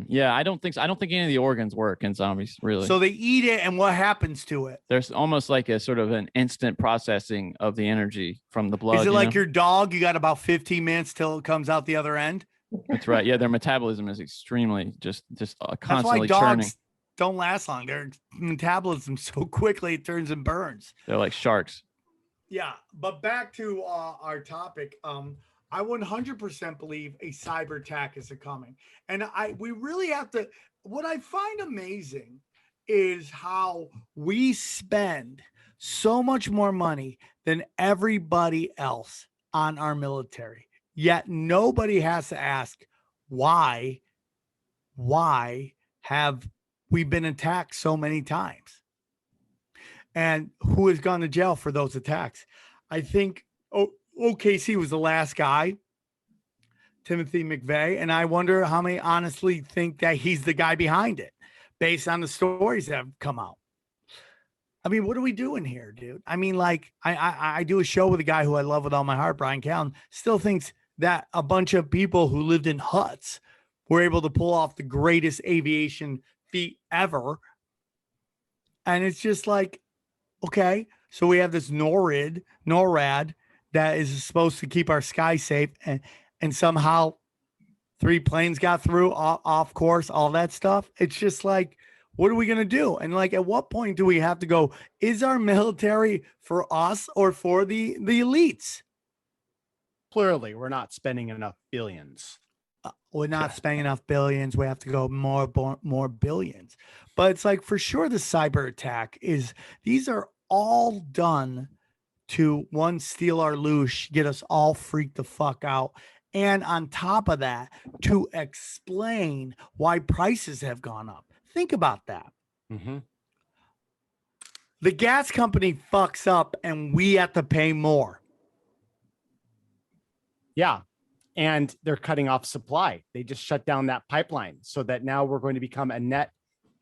yeah, I don't think so. I don't think any of the organs work in zombies, really.
So they eat it, and what happens to it?
There's almost like a sort of an instant processing of the energy from the blood.
Is it like your dog? You got about 15 minutes till it comes out the other end?
That's right. Yeah, their metabolism is extremely just constantly
That's why
churning.
dogs don't last long. Their metabolism so quickly it turns and burns.
They're like sharks.
Yeah, but back to our topic. I 100% believe a cyber attack is coming, and we really have to. What I find amazing is how we spend so much more money than everybody else on our military, yet nobody has to ask why have we been attacked so many times, and who has gone to jail for those attacks. I think OKC was the last guy, Timothy McVeigh, and I wonder how many honestly think that he's the guy behind it based on the stories that have come out. I mean, what are we doing here, dude? I mean, like, I do a show with a guy who I love with all my heart, Brian Callen, still thinks that a bunch of people who lived in huts were able to pull off the greatest aviation feat ever. And it's just like, okay, so we have this NORAD that is supposed to keep our sky safe, and somehow 3 planes got through off course, all that stuff. It's just like, what are we going to do? And like, at what point do we have to go, is our military for us or for the elites?
Clearly, we're not spending enough billions.
We're not spending enough billions. We have to go more billions. But it's like, for sure, the cyber attack these are all done to, one, steal our loosh, get us all freaked the fuck out, And on top of that, to explain why prices have gone up. Think about that.
Mhm.
The gas company fucks up and we have to pay more.
Yeah. And they're cutting off supply. They just shut down that pipeline so that now we're going to become a net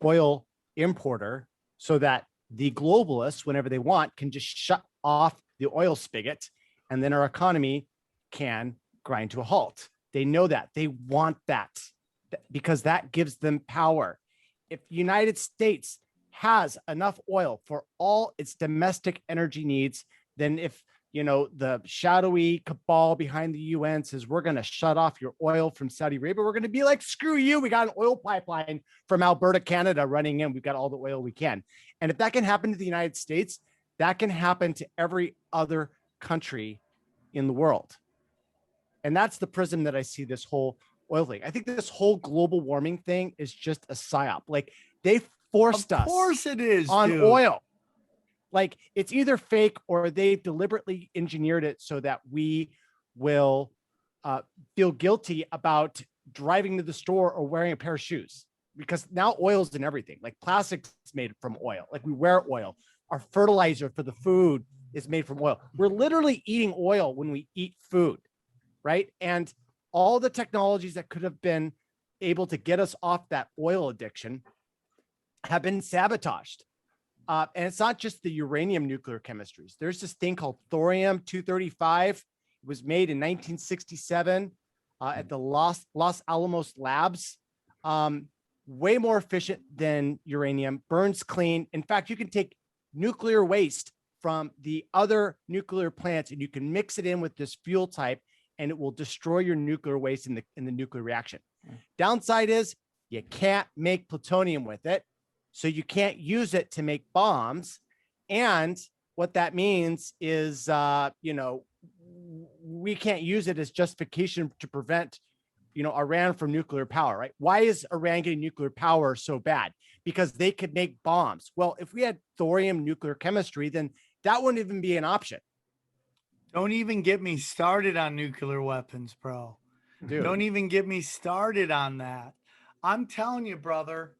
oil importer so that the globalists, whenever they want, can just shut off the oil spigot and then our economy can grind to a halt. They know that. They want that because that gives them power. If the United States has enough oil for all its domestic energy needs, then if the shadowy cabal behind the UN says we're going to shut off your oil from Saudi Arabia, we're going to be like, screw you. We got an oil pipeline from Alberta, Canada running in. We've got all the oil we can. And if that can happen to the United States, that can happen to every other country in the world. And that's the prism that I see this whole oil thing. I think this whole global warming thing is just a psyop. Like they forced us.
Of course it is,
on
dude.
oil. Like it's either fake or they've deliberately engineered it so that we will feel guilty about driving to the store or wearing a pair of shoes, because now oil's in everything. Like plastic's made from oil. Like we wear oil. Our fertilizer for the food is made from oil. We're literally eating oil when we eat food, right? And all the technologies that could have been able to get us off that oil addiction have been sabotaged. And it's not just the uranium nuclear chemistries. There's this thing called thorium-235. It was made in 1967 at the Los Alamos labs. Way more efficient than uranium, burns clean. In fact, you can take nuclear waste from the other nuclear plants and you can mix it in with this fuel type and it will destroy your nuclear waste in the nuclear reaction. Downside is you can't make plutonium with it. So you can't use it to make bombs. And what that means is, we can't use it as justification to prevent, Iran from nuclear power, right? Why is Iran getting nuclear power so bad? Because they could make bombs. Well, if we had thorium nuclear chemistry, then that wouldn't even be an option.
Don't even get me started on nuclear weapons, bro.
Dude.
Don't even get me started on that. I'm telling you, brother.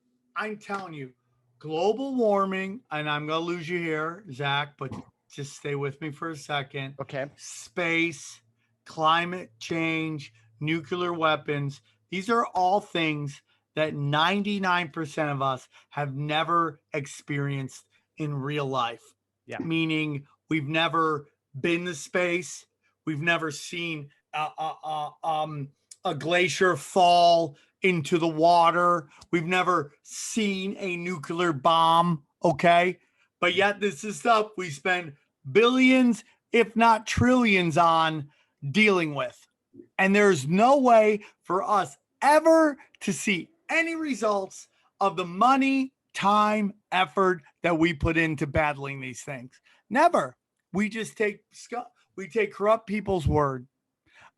Global warming, and I'm going to lose you here, Zach, but just stay with me for a second.
Okay.
Space, climate change, nuclear weapons. These are all things that 99% of us have never experienced in real life.
Yeah.
Meaning we've never been to space. We've never seen a glacier fall into the water. We've never seen a nuclear bomb. Okay. But yet this is stuff we spend billions, if not trillions, on dealing with. And there's no way for us ever to see any results of the money, time, effort that we put into battling these things. Never. We just take corrupt people's word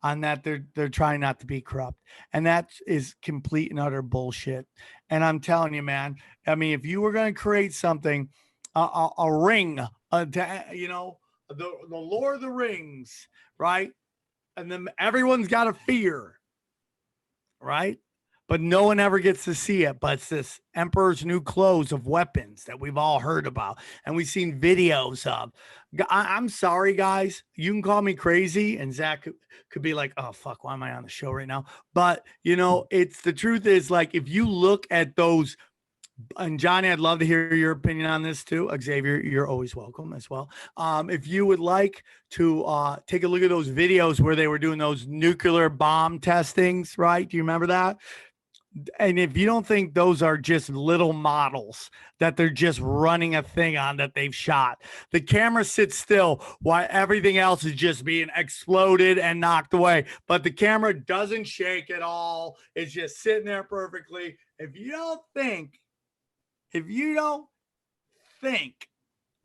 on that they're trying not to be corrupt. And that is complete and utter bullshit. And I'm telling you, man, I mean, if you were going to create something, a ring, the Lord of the Rings, right? And then everyone's got a fear, right? But no one ever gets to see it. But it's this Emperor's New Clothes of weapons that we've all heard about and we've seen videos of. I'm sorry, guys. You can call me crazy, and Zach could be like, "Oh fuck, why am I on the show right now?" But it's the truth is, like, if you look at those, and Johnny, I'd love to hear your opinion on this too. Xavier, you're always welcome as well. If you would like to take a look at those videos where they were doing those nuclear bomb testings, right? Do you remember that? And if you don't think those are just little models that they're just running a thing on that they've shot, the camera sits still while everything else is just being exploded and knocked away. But the camera doesn't shake at all. It's just sitting there perfectly. If you don't think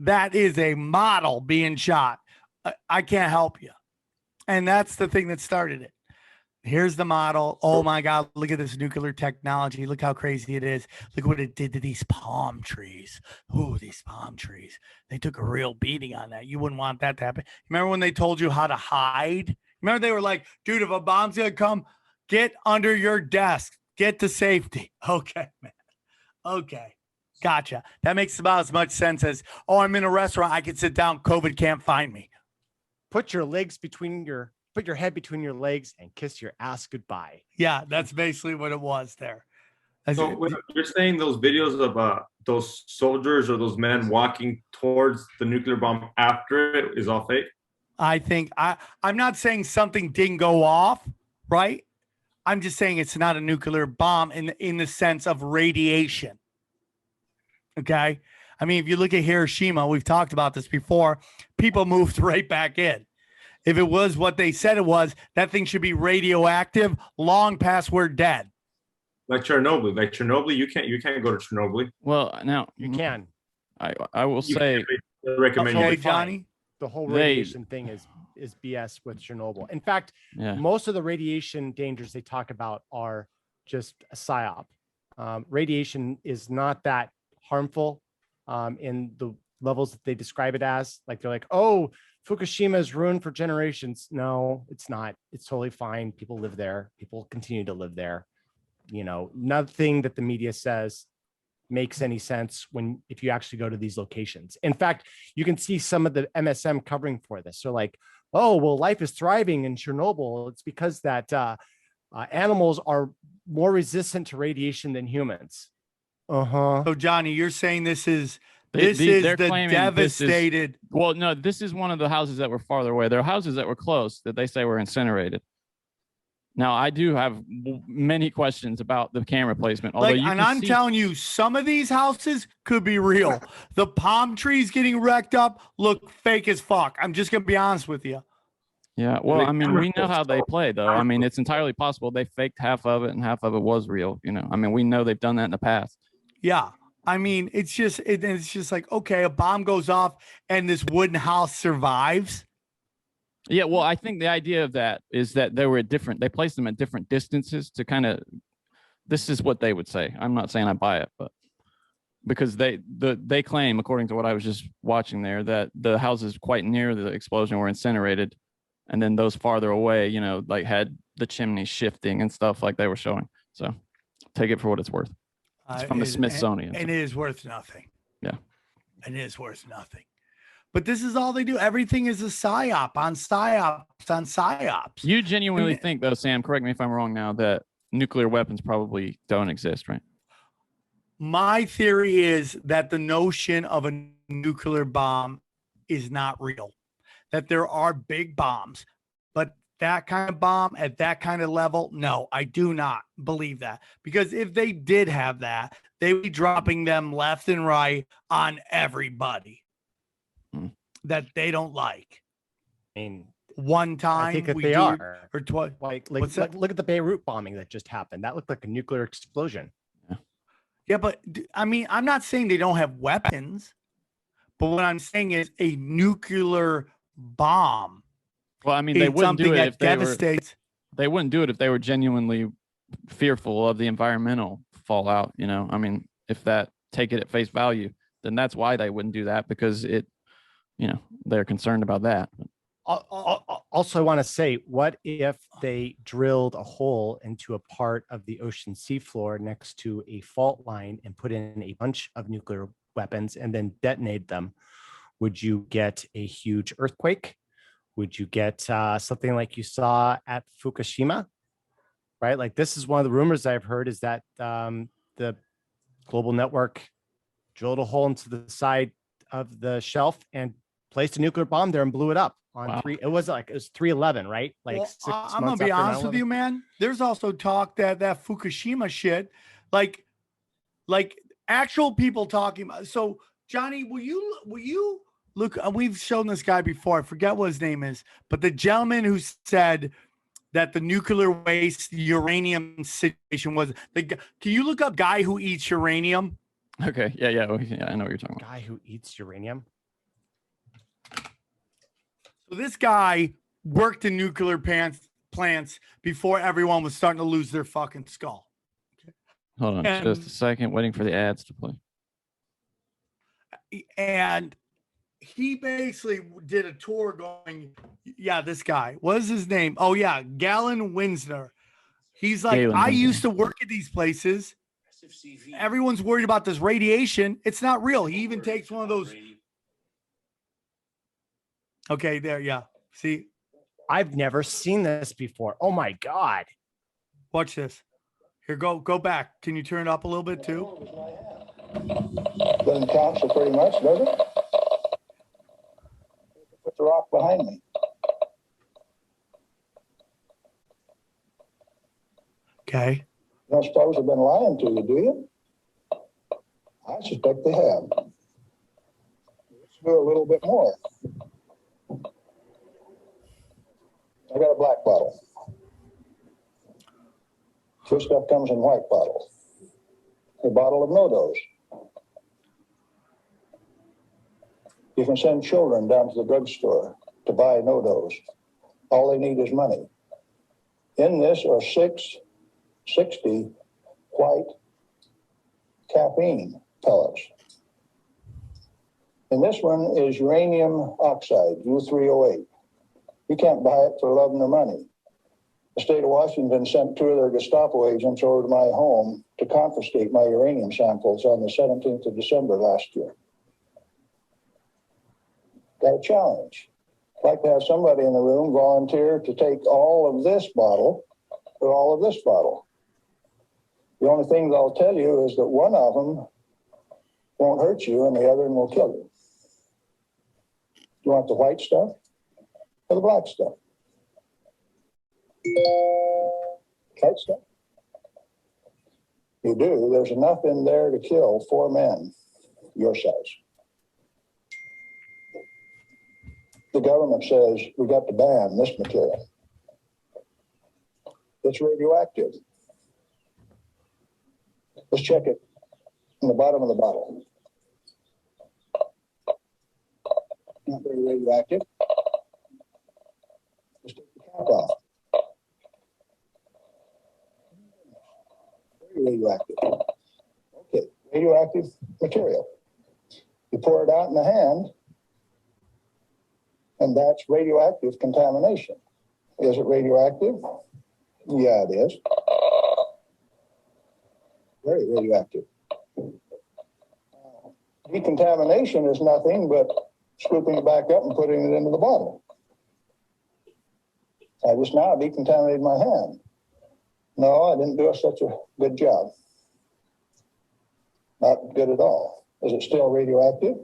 that is a model being shot, I can't help you. And that's the thing that started it. Here's the model. Oh my God, look at this nuclear technology. Look how crazy it is. Look what it did to these palm trees. Oh, these palm trees. They took a real beating on that. You wouldn't want that to happen. Remember when they told you how to hide Remember, they were like, dude, if a bomb's gonna come, get under your desk, get to safety. Okay, man. Okay. Gotcha. That makes about as much sense as, oh, I'm in a restaurant, I can sit down, COVID can't find me.
Put your head between your legs and kiss your ass goodbye.
Yeah, that's basically what it was there.
So you're saying those videos of those soldiers or those men walking towards the nuclear bomb after it is all fake?
I think I'm not saying something didn't go off, right? I'm just saying it's not a nuclear bomb in the sense of radiation. Okay. I mean, if you look at Hiroshima, we've talked about this before, people moved right back in. If it was what they said it was, that thing should be radioactive long past we're dead.
Like Chernobyl, you can't go to Chernobyl.
Well, now
You can.
I will say,
Recommend
Okay,
you.
Johnny.
The whole radiation thing is BS with Chernobyl. In fact,
yeah.
most of the radiation dangers they talk about are just a psyop. Radiation is not that harmful in the levels that they describe it as. Like, they're like, oh, Fukushima is ruined for generations. No, it's not. It's totally fine. People live there. People continue to live there. You know, nothing that the media says makes any sense if you actually go to these locations. In fact, you can see some of the MSM covering for this. So like, oh, well, life is thriving in Chernobyl. It's because that animals are more resistant to radiation than humans.
So Johnny, you're saying this is
they're
the
claiming
devastated.
Well, no, this is one of the houses that were farther away. There are houses that were close that they say were incinerated. Now, I do have many questions about the camera placement. Although I'm
telling you, some of these houses could be real. The palm trees getting wrecked up look fake as fuck. I'm just going to be honest with you.
Yeah, well, I mean, we know how they play, though. I mean, it's entirely possible they faked half of it and half of it was real. You know, I mean, we know they've done that in the past.
Yeah. I mean, it's just like, okay, a bomb goes off and this wooden house survives.
Yeah, well, I think the idea of that is that they placed them at different distances to kind of, this is what they would say. I'm not saying I buy it, but because they claim, according to what I was just watching there, that the houses quite near the explosion were incinerated. And then those farther away, you know, like had the chimney shifting and stuff like they were showing. So take it for what it's worth. It's from the Smithsonian.
And it is worth nothing.
Yeah.
And it is worth nothing. But this is all they do. Everything is a psyop on psyops on psyops.
You genuinely think, though, Sam, correct me if I'm wrong now, that nuclear weapons probably don't exist, right?
My theory is that the notion of a nuclear bomb is not real, that there are big bombs, but that kind of bomb at that kind of level, no, I do not believe that. Because if they did have that, they would be dropping them left and right on everybody that they don't like.
I mean,
one time
I think that they are,
or twice.
Like look at the Beirut bombing that just happened. That looked like a nuclear explosion.
Yeah, but I mean, I'm not saying they don't have weapons, but what I'm saying is a nuclear bomb.
Well, I mean, they wouldn't do it if
they
wouldn't do it if they were genuinely fearful of the environmental fallout. You know, I mean, if take it at face value, then that's why they wouldn't do that, because they're concerned about that.
Also, I want to say, what if they drilled a hole into a part of the ocean seafloor next to a fault line and put in a bunch of nuclear weapons and then detonate them? Would you get a huge earthquake? Would you get something like you saw at Fukushima? Right? Like, this is one of the rumors I've heard, is that the global network drilled a hole into the side of the shelf and placed a nuclear bomb there and blew it up on
Wow.
it was 3/11, right? Like,
well,
6 months
I'm gonna be
after
honest with
9/11.
you, man. There's also talk that Fukushima shit, like actual people talking about. So Johnny, will you look? We've shown this guy before. I forget what his name is, but the gentleman who said that the nuclear waste uranium situation was can you look up guy who eats uranium?
Okay. Yeah. I know what you're talking about.
Guy who eats uranium.
So this guy worked in nuclear plants before everyone was starting to lose their fucking skull.
Hold on just a second, waiting for the ads to play.
And he basically did a tour going, yeah, this guy, what is his name? Oh yeah, Galen Winsner. He's like,
Galen
I
Winsner.
used to work at these places. Everyone's worried about this radiation. It's not real. He even takes one of those. Okay, there, yeah. See,
I've never seen this before. Oh my God.
watch this. Here, go back. Can you turn it up a little bit too?
Doesn't count so pretty much, does it? Put the rock behind me.
Okay.
You don't suppose I've been lying to you, do you? I suspect they have. Let's do a little bit more. I got a black bottle. This stuff comes in white bottles. A bottle of no-dos. You can send children down to the drugstore to buy no-dos. All they need is money. In this are 60 white caffeine pellets. And this one is uranium oxide, U3O8. You can't buy it for love nor money. The state of Washington sent 2 of their Gestapo agents over to my home to confiscate my uranium samples on the 17th of December last year. Got a challenge. I'd like to have somebody in the room volunteer to take all of this bottle or all of this bottle. The only thing that I'll tell you is that one of them won't hurt you and the other one will kill you. You want the white stuff or the black stuff? White stuff? You do. There's enough in there to kill 4 men your size. The government says we got to ban this material. It's radioactive. Let's check it in the bottom of the bottle. Not very radioactive. Let's take the cap off. Very radioactive. Okay, radioactive material. You pour it out in the hand, and that's radioactive contamination. Is it radioactive? Yeah, it is. Very radioactive. Decontamination is nothing but scooping it back up and putting it into the bottle. I just now decontaminated my hand. No, I didn't do such a good job. Not good at all. Is it still radioactive?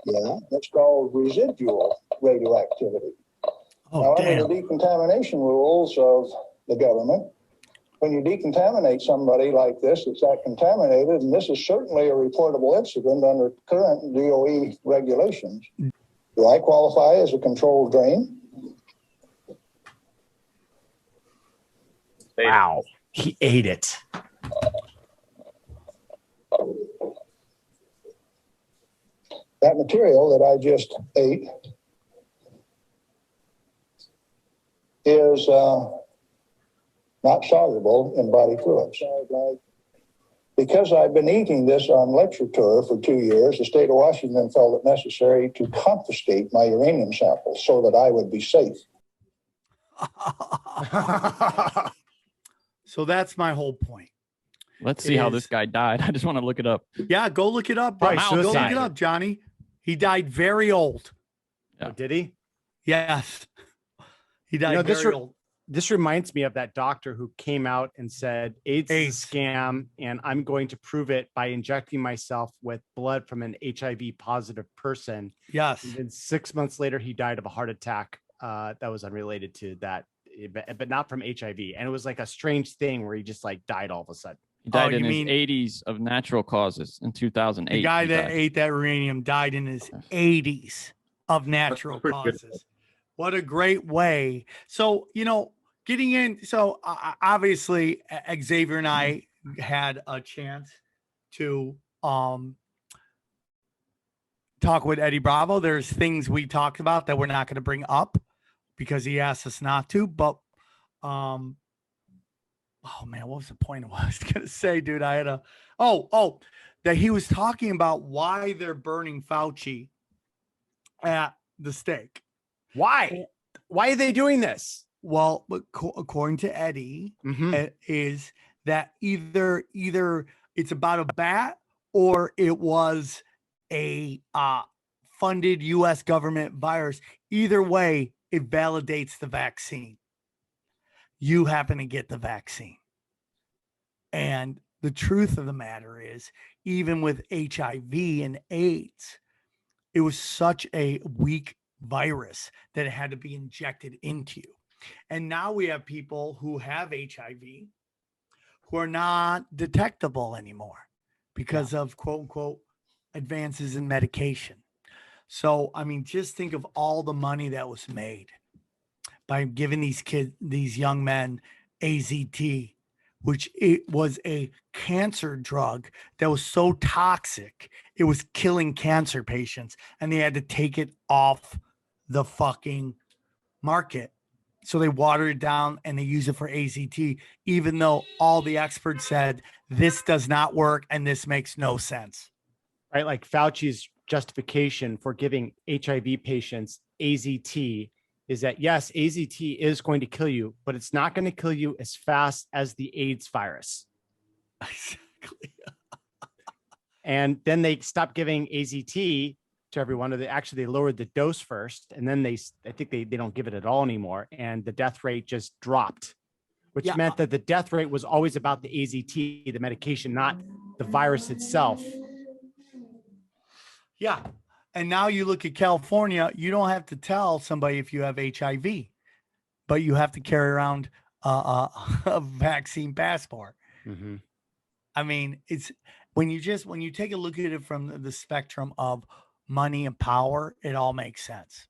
Yeah, that's called residual radioactivity.
Oh,
now,
damn.
under the decontamination rules of the government, when you decontaminate somebody like this that's that contaminated, and this is certainly a reportable incident under current DOE regulations, do I qualify as a controlled drain?
Wow. He ate it.
That material that I just ate is not soluble in body fluids. Because I've been eating this on lecture tour for 2 years, the state of Washington felt it necessary to confiscate my uranium samples so that I would be safe.
So that's my whole point.
Let's see how this guy died. I just want to look it up.
Yeah, go look it up.
Probably
Go look
suicide.
it up, Johnny. He died very old.
Yeah.
Oh, did he?
Yes. He died very old.
This reminds me of that doctor who came out and said AIDS is
AIDS.
a scam, and I'm going to prove it by injecting myself with blood from an HIV positive person.
Yes.
And then 6 months later, he died of a heart attack that was unrelated to that, but not from HIV. And it was like a strange thing where he just like died all of a sudden.
He died
you
in his
mean-
80s of natural causes in 2008.
The guy
he
that
died.
ate that uranium died in his 80s of natural
pretty good.
causes. What a great way. So, getting in. So obviously Xavier and I had a chance to talk with Eddie Bravo. There's things we talked about that we're not going to bring up because he asked us not to, but oh man, what was the point of what I was going to say, dude? I had a, that he was talking about why they're burning Fauci at the stake.
Why? Why are they doing this?
Well, but according to Eddie, is that either it's about a bat or it was a funded U.S. government virus. Either way, it validates the vaccine. You happen to get the vaccine. And the truth of the matter is, even with HIV and AIDS, it was such a weak virus that it had to be injected into you. And now we have people who have HIV who are not detectable anymore because of quote unquote advances in medication. So, I mean, just think of all the money that was made by giving these young men AZT, which it was a cancer drug that was so toxic, it was killing cancer patients, and they had to take it off the fucking market. So they water it down and they use it for AZT, even though all the experts said this does not work and this makes no sense.
Right? Like Fauci's justification for giving HIV patients AZT is that, yes, AZT is going to kill you, but it's not going to kill you as fast as the AIDS virus.
Exactly.
And then they stopped giving AZT to everyone. Or they lowered the dose first, and then I think they don't give it at all anymore. And the death rate just dropped, which meant that the death rate was always about the AZT, the medication, not the virus itself.
Yeah. And now you look at California, you don't have to tell somebody if you have HIV, but you have to carry around a vaccine passport.
Mm-hmm.
I mean, it's when you take a look at it from the spectrum of money and power, it all makes sense.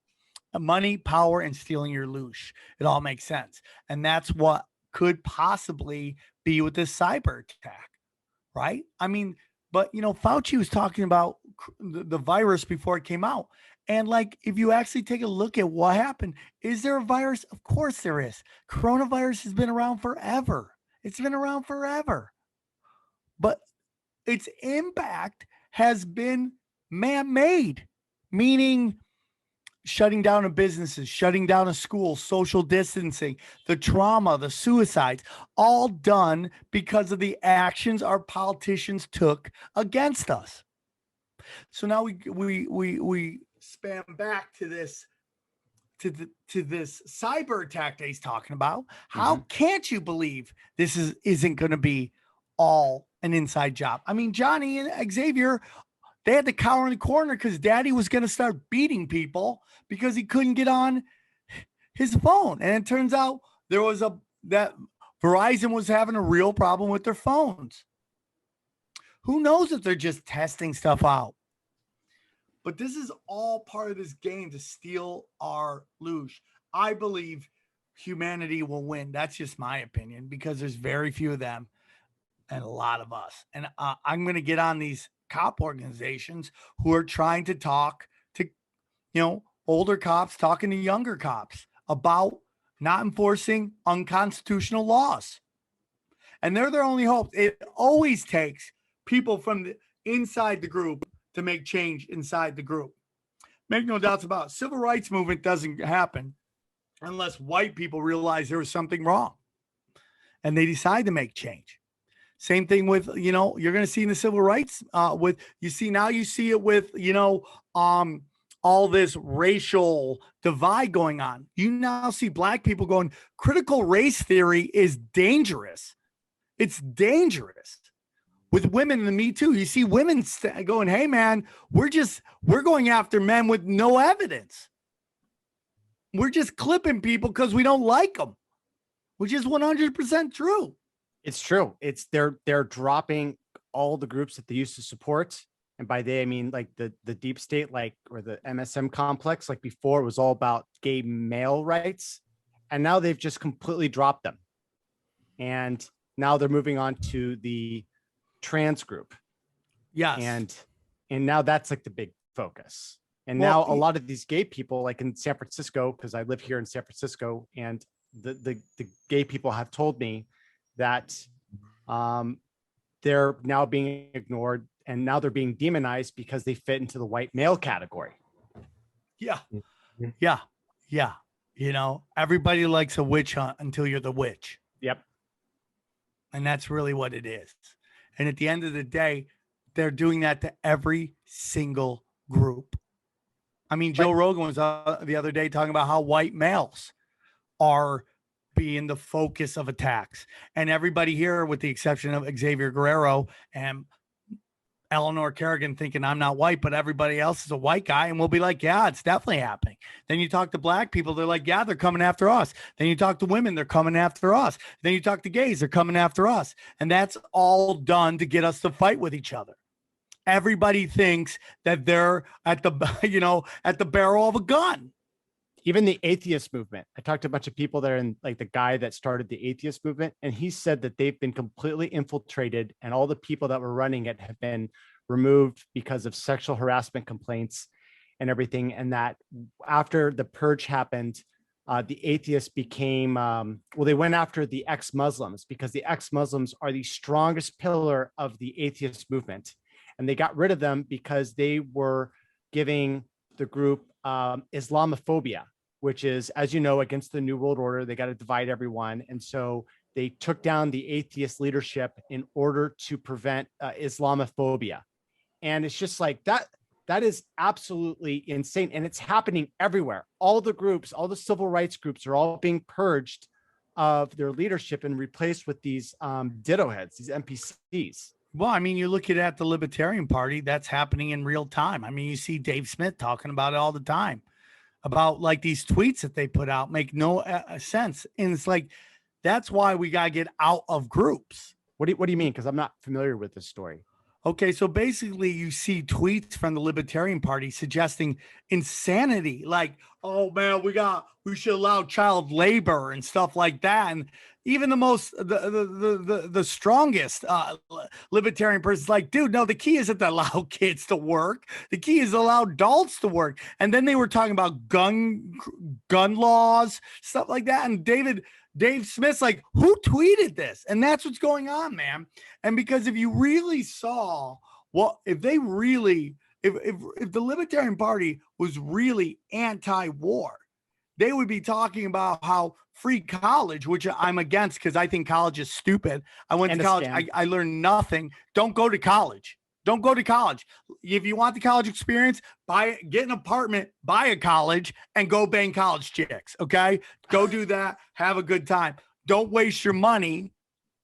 Money, power, and stealing your loosh, it all makes sense. And that's what could possibly be with this cyber attack, right? I mean, but Fauci was talking about the virus before it came out. And like, if you actually take a look at what happened, is there a virus? Of course there is. Coronavirus has been around forever. It's been around forever. But its impact has been man-made, meaning shutting down of businesses, shutting down of schools, social distancing, the trauma, the suicides, all done because of the actions our politicians took against us. So now we spam back to this cyber attack that he's talking about. How can't you believe this isn't going to be all an inside job? I mean, Johnny and Xavier, they had to cower in the corner because Daddy was going to start beating people because he couldn't get on his phone. And it turns out that Verizon was having a real problem with their phones. Who knows if they're just testing stuff out? But this is all part of this game to steal our loosh. I believe humanity will win. That's just my opinion, because there's very few of them and a lot of us. And I'm going to get on these cop organizations who are trying to talk to, older cops talking to younger cops about not enforcing unconstitutional laws. And they're their only hope. It always takes people from the inside the group to make change inside the group. Make no doubts about it. Civil rights movement doesn't happen unless white people realize there was something wrong and they decide to make change. Same thing with, you're going to see in the civil rights you see it with, all this racial divide going on. You now see black people going, critical race theory is dangerous. It's dangerous. With women in the Me Too, you see women going, hey man, we're going after men with no evidence. We're just clipping people because we don't like them, which is 100% true.
It's true. It's they're dropping all the groups that they used to support. And by they, I mean like the deep state, or the MSM complex. Like before, it was all about gay male rights. And now they've just completely dropped them. And now they're moving on to the trans group.
Yes.
And now that's like the big focus. And now a lot of these gay people, like in San Francisco, because I live here in San Francisco, and the gay people have told me that they're now being ignored. and now they're being demonized because they fit into the white male category.
Yeah. Yeah. Yeah. You know, everybody likes a witch hunt until you're the witch.
Yep.
And that's really what it is. And at the end of the day, they're doing that to every single group. I mean, Joe Rogan was the other day talking about how white males are being the focus of attacks. And everybody here, with the exception of Xavier Guerrero and Eleanor Kerrigan, thinking I'm not white, but everybody else is a white guy. And we'll be like, yeah, it's definitely happening. Then you talk to black people, they're like, yeah, they're coming after us. Then you talk to women, they're coming after us. Then you talk to gays, they're coming after us. And that's all done to get us to fight with each other. Everybody thinks that they're at the, at the barrel of a gun.
Even the atheist movement. I talked to a bunch of people that are in, like the guy that started the atheist movement, and he said that they've been completely infiltrated and all the people that were running it have been removed because of sexual harassment complaints and everything. And that after the purge happened, the atheists became, they went after the ex-Muslims because the ex-Muslims are the strongest pillar of the atheist movement. And they got rid of them because they were giving the group Islamophobia, which is, as you know, against the New World Order. They got to divide everyone. And so they took down the atheist leadership in order to prevent Islamophobia. And it's just like that is absolutely insane. And it's happening everywhere. All the groups, all the civil rights groups are all being purged of their leadership and replaced with these ditto heads, these NPCs.
Well, I mean, you look at the Libertarian Party, that's happening in real time. I mean, you see Dave Smith talking about it all the time, about like these tweets that they put out make no sense. And it's like, that's why we got to get out of groups.
What do you mean? Because I'm not familiar with this story.
Okay, so basically you see tweets from the Libertarian Party suggesting insanity, like, oh man, we should allow child labor and stuff like that. And even the strongest libertarian person's like, dude, no, the key isn't to allow kids to work. The key is to allow adults to work. And then they were talking about gun laws, stuff like that. And Dave Smith's like, who tweeted this? And that's what's going on, man. And because if you really saw if the Libertarian Party was really anti-war, they would be talking about how free college, which I'm against because I think college is stupid. I went to college. I learned nothing. Don't go to college. Don't go to college. If you want the college experience, get an apartment, buy a college, and go bang college chicks. Okay, go do that. Have a good time. Don't waste your money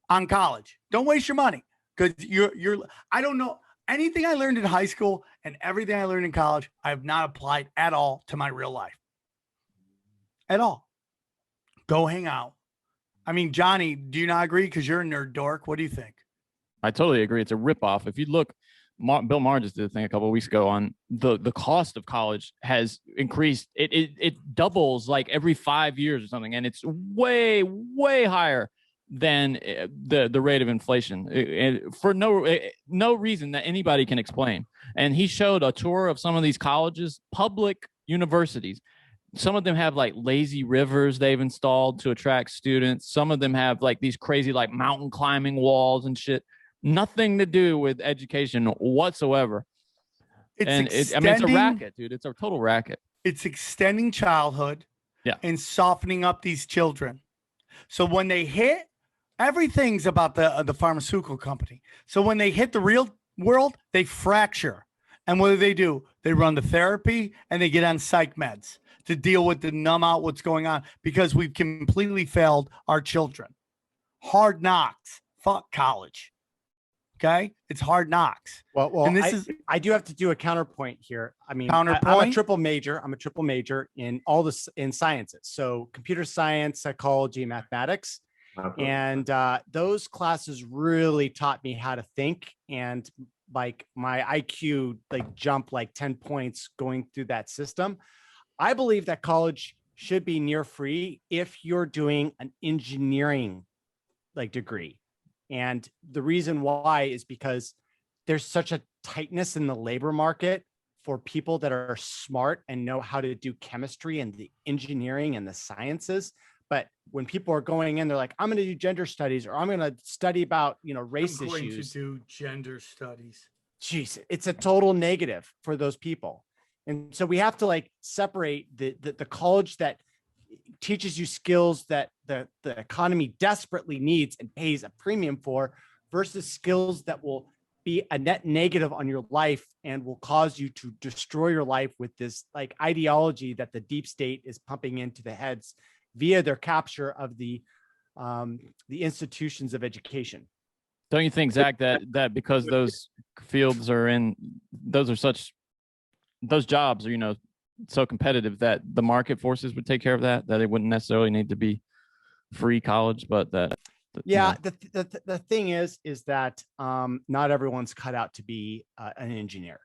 on college. Don't waste your money because you're. I don't know anything I learned in high school and everything I learned in college. I have not applied at all to my real life. At all. Go hang out. I mean, Johnny, do you not agree? Because you're a nerd dork. What do you think?
I totally agree. It's a ripoff. If you look, Bill Maher just did a thing a couple of weeks ago on the cost of college has increased. It doubles like every 5 years or something, and it's way higher than the rate of inflation for no reason that anybody can explain. And he showed a tour of some of these colleges, public universities. Some of them have like lazy rivers they've installed to attract students. Some of them have like these crazy like mountain climbing walls and shit. Nothing to do with education whatsoever. It's a racket, dude. It's a total racket.
It's extending childhood and softening up these children. So when they hit, everything's about the pharmaceutical company. So when they hit the real world, they fracture. And what do? They run the therapy and they get on psych meds to deal with the numb out what's going on because we've completely failed our children. Hard knocks. Fuck college. Okay, it's hard knocks.
Well, and I do have to do a counterpoint here. I mean, I'm a triple major. I'm a triple major in in sciences, so computer science, psychology, mathematics, and those classes really taught me how to think. And like my IQ jumped like 10 points going through that system. I believe that college should be near free if you're doing an engineering degree. And the reason why is because there's such a tightness in the labor market for people that are smart and know how to do chemistry and the engineering and the sciences. But when people are going in, they're like, I'm going to do gender studies, or I'm going to study about, race issues.
I'm going to do gender studies.
geez, it's a total negative for those people. And so we have to like separate the college that teaches you skills that the economy desperately needs and pays a premium for versus skills that will be a net negative on your life and will cause you to destroy your life with this like ideology that the deep state is pumping into the heads via their capture of the institutions of education.
Don't you think, Zach, that because those fields are in, those jobs are, you know, so competitive that the market forces would take care of that it wouldn't necessarily need to be free college, but that
yeah, you know. The thing is that not everyone's cut out to be an engineer.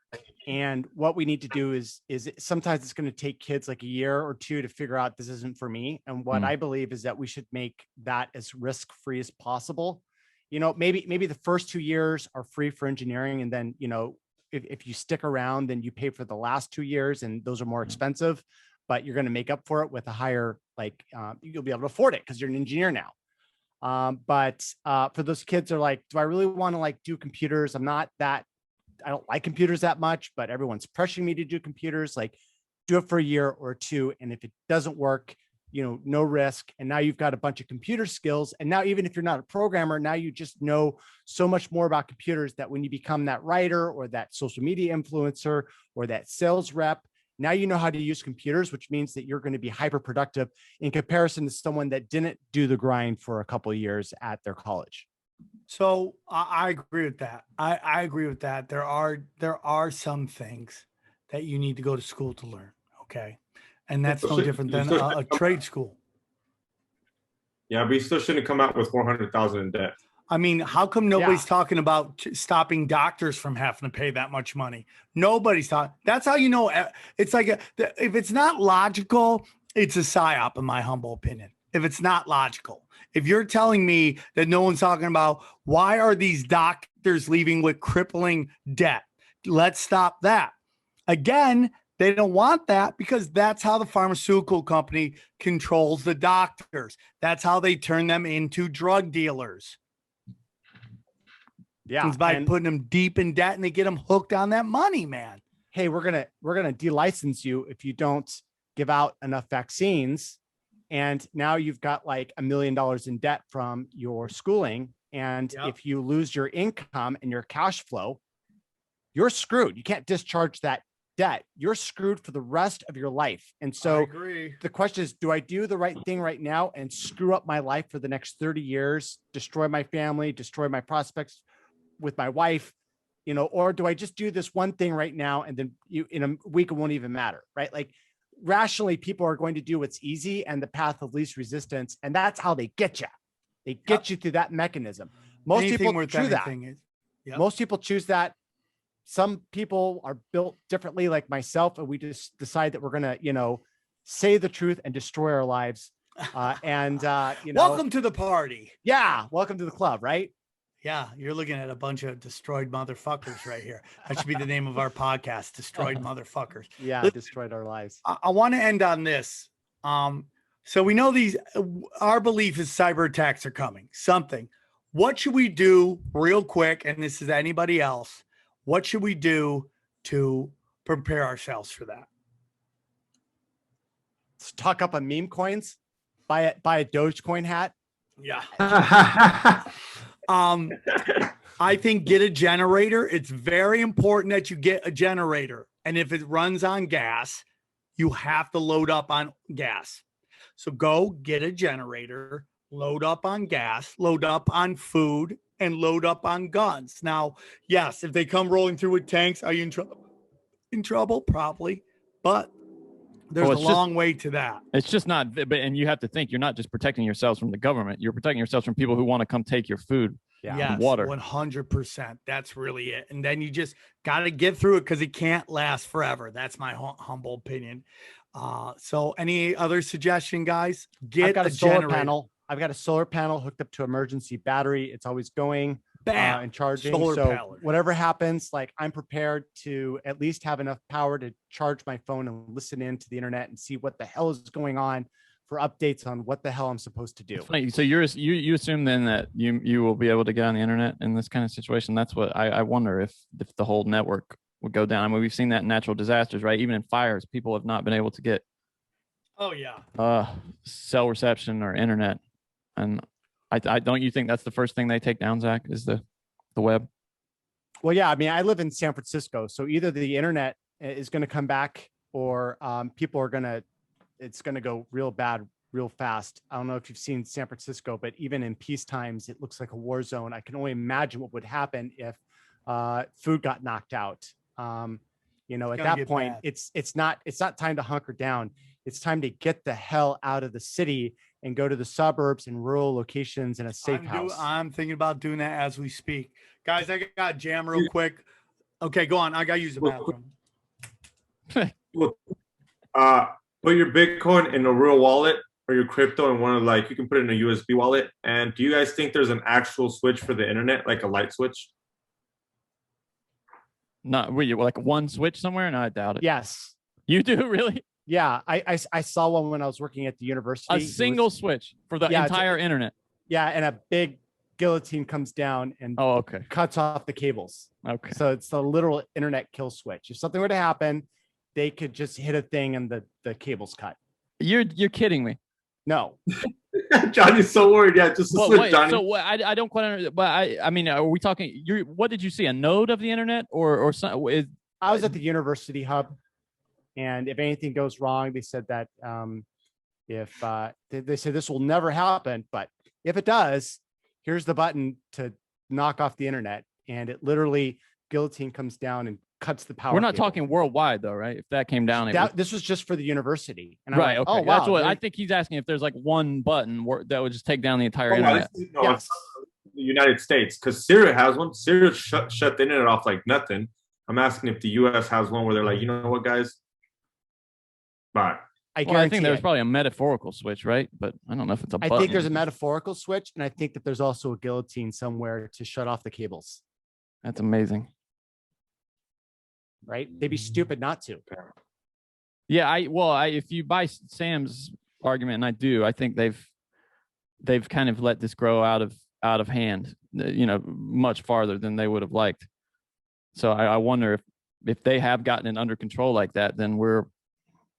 And what we need to do is sometimes it's going to take kids like a year or two to figure out this isn't for me. And what I believe is that we should make that as risk-free as possible. You know, maybe the first 2 years are free for engineering. And then, you know, if you stick around, then you pay for the last 2 years and those are more expensive, but you're going to make up for it with a higher, like you'll be able to afford it because you're an engineer now. But for those kids are like, do I really want to like do computers? I don't like computers that much, but everyone's pressuring me to do computers. Like do it for a year or two. And if it doesn't work, you know, no risk. And now you've got a bunch of computer skills. And now, even if you're not a programmer, now you just know so much more about computers that when you become that writer or that social media influencer or that sales rep, now you know how to use computers, which means that you're going to be hyper productive in comparison to someone that didn't do the grind for a couple of years at their college.
So I agree with that. I agree with that. There are some things that you need to go to school to learn. Okay. And that's no different than a trade school.
Yeah, but you still shouldn't come out with 400,000 in debt.
I mean, how come nobody's talking about stopping doctors from having to pay that much money? Nobody's talking. That's how you know. It's like if it's not logical, it's a psyop, in my humble opinion. If it's not logical, if you're telling me that no one's talking about why are these doctors leaving with crippling debt, let's stop that. Again, they don't want that because that's how the pharmaceutical company controls the doctors. That's how they turn them into drug dealers.
Yeah,
it's by putting them deep in debt and they get them hooked on that money, man.
Hey, we're gonna de-license you if you don't give out enough vaccines. And now you've got like $1 million in debt from your schooling. And if you lose your income and your cash flow, you're screwed. You can't discharge that debt. You're screwed for the rest of your life. And so the question is, do I do the right thing right now and screw up my life for the next 30 years, destroy my family, destroy my prospects with my wife, you know, or do I just do this one thing right now and then in a week it won't even matter, right? Like rationally, people are going to do what's easy and the path of least resistance, and that's how they get you. They get you through that mechanism. Most people choose that. Most people choose that. Some people are built differently, like myself, and we just decide that we're going to, you know, say the truth and destroy our lives. You know,
welcome to the party.
Yeah, welcome to the club, right?
Yeah, you're looking at a bunch of destroyed motherfuckers right here. That should be the name of our podcast, Destroyed Motherfuckers.
Yeah, destroyed our lives.
I want to end on this. So we know our belief is cyber attacks are coming. Something. What should we do real quick? And this is anybody else. What should we do to prepare ourselves for that?
Stock up on meme coins. Buy a Dogecoin hat.
Yeah. I think get a generator. It's very important that you get a generator. And if it runs on gas, you have to load up on gas. So go get a generator, load up on gas, load up on food, and load up on guns. Now, yes, if they come rolling through with tanks, are you in trouble? In trouble? Probably. But there's a long way to that.
It's just not, and you have to think, you're not just protecting yourselves from the government. You're protecting yourselves from people who want to come take your food.
Yes,
water.
100%. That's really it. And then you just got to get through it because it can't last forever. That's my humble opinion. So any other suggestion, guys?
I've got a solar panel. I've got a solar panel hooked up to emergency battery. It's always going and charging. So whatever happens, like I'm prepared to at least have enough power to charge my phone and listen in to the internet and see what the hell is going on for updates on what the hell I'm supposed to do.
It's funny. So you assume then that you will be able to get on the internet in this kind of situation. That's what I wonder if the whole network would go down. I mean, we've seen that in natural disasters, right? Even in fires, people have not been able to get cell reception or internet. And I don't you think that's the first thing they take down, Zach, is the web?
Well, yeah, I mean, I live in San Francisco, so either the internet is going to come back or people are going to, it's going to go real bad real fast. I don't know if you've seen San Francisco, but even in peace times, it looks like a war zone. I can only imagine what would happen if food got knocked out. You know, at that point, it's not time to hunker down. It's time to get the hell out of the city and go to the suburbs and rural locations in a safe house.
I'm thinking about doing that as we speak. Guys, I got to jam real quick. Okay, go on. I got to use the bathroom.
Look, put your Bitcoin in a real wallet or your crypto in one of, like, you can put it in a USB wallet. And do you guys think there's an actual switch for the internet, like a light switch?
Not really, like one switch somewhere? No, I doubt it.
Yes.
You do, really?
Yeah, I saw one when I was working at the university.
A single switch for the entire internet.
Yeah, and a big guillotine comes down and cuts off the cables.
Okay.
So it's the literal internet kill switch. If something were to happen, they could just hit a thing and the cable's cut.
You're kidding me.
No.
Johnny's so worried. Yeah, just a switch,
wait,
Johnny.
So what, I don't quite understand. But I mean, are we talking? What did you see? A node of the internet or something?
I was at the university hub, and if anything goes wrong, they said that if they said this will never happen, but if it does, here's the button to knock off the internet, and it literally guillotine comes down and cuts the power.
We're not
cable.
talking worldwide, though, right? If that came down,
this was just for the university. And
right.
Like,
okay.
Oh, wow.
That's what I think he's asking. If there's like one button that would just take down the entire internet.
Yes. The United States, because Syria has one. Syria shut the internet off like nothing. I'm asking if the U.S. has one where they're like, you know what, guys? Bye.
I
think there's probably a metaphorical switch, right? But I don't know if it's a button.
I think there's a metaphorical switch, and I think that there's also a guillotine somewhere to shut off the cables.
That's amazing.
Right? They'd be stupid not to.
Yeah, if you buy Sam's argument, and I do, I think they've kind of let this grow out of hand, you know, much farther than they would have liked. So I wonder if they have gotten it under control like that, then we're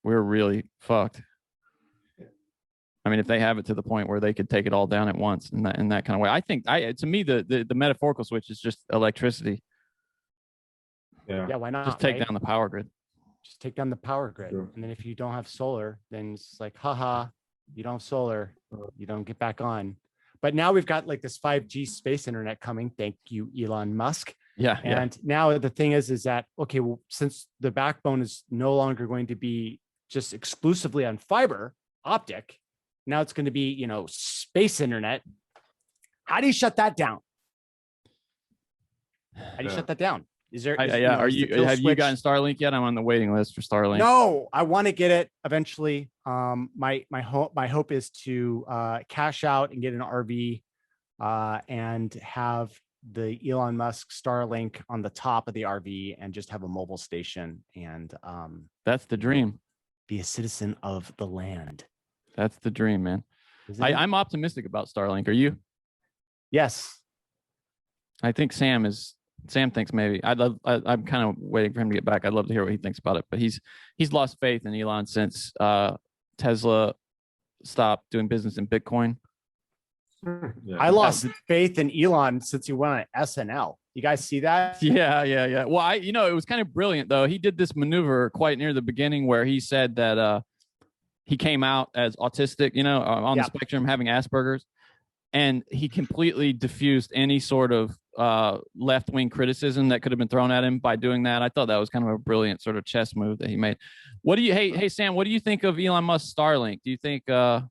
really fucked. I mean, if they have it to the point where they could take it all down at once in that kind of way, I think to me the metaphorical switch is just electricity.
Yeah, why not?
Just take down the power grid.
Just take down the power grid. Sure. And then if you don't have solar, then it's like, haha, you don't have solar, you don't get back on. But now we've got like this 5G space internet coming. Thank you, Elon Musk.
Yeah.
And now the thing is that, okay, well, since the backbone is no longer going to be just exclusively on fiber optic, now it's going to be, you know, space internet. How do you shut that down? How do you shut that down? Is there?
Have you gotten Starlink yet? I'm on the waiting list for Starlink.
No, I want to get it eventually. My hope is to cash out and get an RV and have the Elon Musk Starlink on the top of the RV and just have a mobile station and
that's the dream.
Be a citizen of the land.
That's the dream, man. I'm optimistic about Starlink. Are you?
Yes.
I think Sam thinks maybe. I'm kind of waiting for him to get back. I'd love to hear what he thinks about it. But he's lost faith in Elon since Tesla stopped doing business in Bitcoin.
Yeah. I lost faith in Elon since he went on SNL. You guys see that?
Yeah. Well, it was kind of brilliant though. He did this maneuver quite near the beginning where he said that he came out as autistic, on the spectrum, having Asperger's, and he completely diffused any sort of left-wing criticism that could have been thrown at him by doing that. I thought that was kind of a brilliant sort of chess move that he made. Hey Sam, what do you think of Elon Musk's Starlink? Do you think the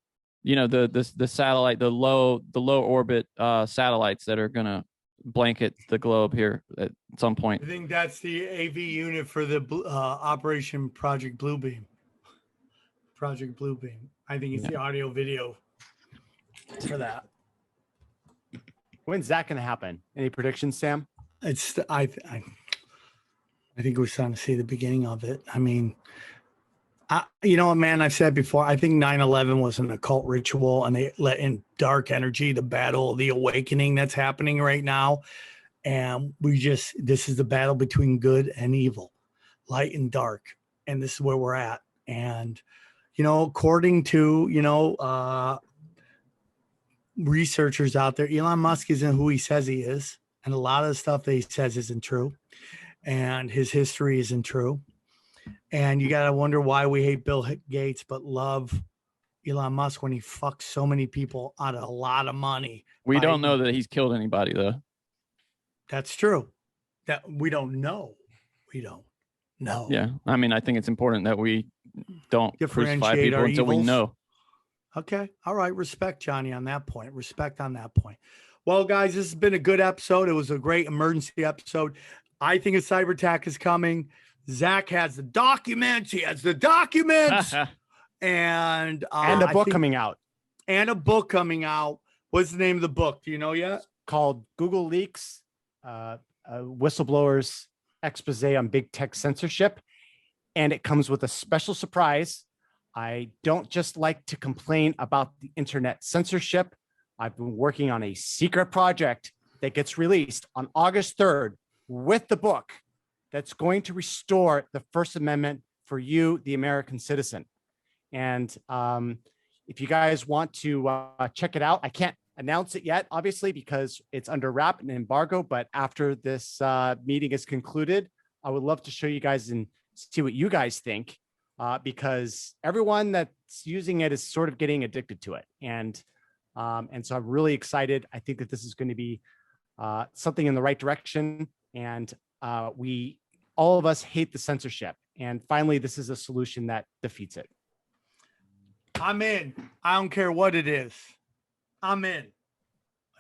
satellite, the low orbit satellites that are gonna blanket the globe here at some point?
I think that's the AV unit for the Operation Project Bluebeam. Project Bluebeam. I think it's the audio video for that.
When's that going to happen? Any predictions, Sam?
I think we're starting to see the beginning of it. I mean, You know what, man, I've said before, I think 9/11 was an occult ritual and they let in dark energy, the battle, the awakening that's happening right now. And this is the battle between good and evil, light and dark. And this is where we're at. And, according to, researchers out there, Elon Musk isn't who he says he is. And a lot of the stuff that he says isn't true. And his history isn't true. And you got to wonder why we hate Bill Gates, but love Elon Musk when he fucks so many people out of a lot of money.
We don't know that he's killed anybody, though.
That's true. That we don't know. We don't know.
Yeah. I mean, I think it's important that we don't crucify people until we know.
Okay. All right. Respect, Johnny, on that point. Respect on that point. Well, guys, this has been a good episode. It was a great emergency episode. I think a cyber attack is coming. Zach has the documents. He has the documents. and
a book coming out.
And a book coming out. What's the name of the book? Do you know yet?
Called Google Leaks, Whistleblowers Expose on Big Tech Censorship. And it comes with a special surprise. I don't just like to complain about the internet censorship. I've been working on a secret project that gets released on August 3rd with the book that's going to restore the First Amendment for you, the American citizen. And if you guys want to check it out, I can't announce it yet, obviously, because it's under wrap and embargo. But after this meeting is concluded, I would love to show you guys and see what you guys think, because everyone that's using it is sort of getting addicted to it. And so I'm really excited. I think that this is going to be something in the right direction. And all of us hate the censorship. And finally, this is a solution that defeats it.
I'm in. I don't care what it is. I'm in.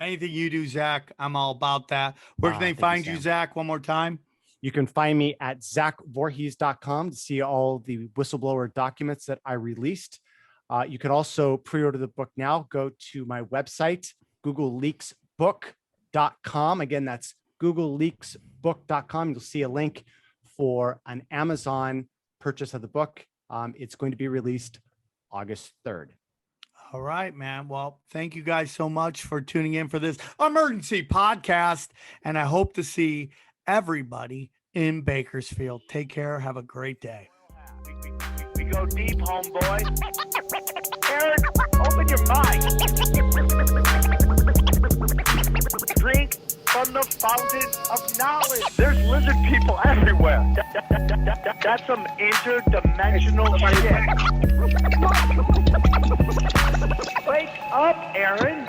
Anything you do, Zach, I'm all about that. Where can they find you, Zach, one more time?
You can find me at zachvorhies.com to see all the whistleblower documents that I released. You can also pre-order the book now. Go to my website, googleleaksbook.com. Again, that's googleleaksbook.com. You'll see a link for an Amazon purchase of the book. It's going to be released August 3rd.
All right, man. Well, thank you guys so much for tuning in for this emergency podcast. And I hope to see everybody in Bakersfield. Take care. Have a great day.
We go deep, homeboy. Aaron, open your mind. Drink from the fountain of knowledge. There's lizard people everywhere. That's some interdimensional shit. Wake up, Aaron.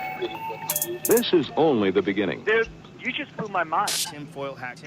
This is only the beginning.
Dude, you just blew my mind.
Tinfoil hack.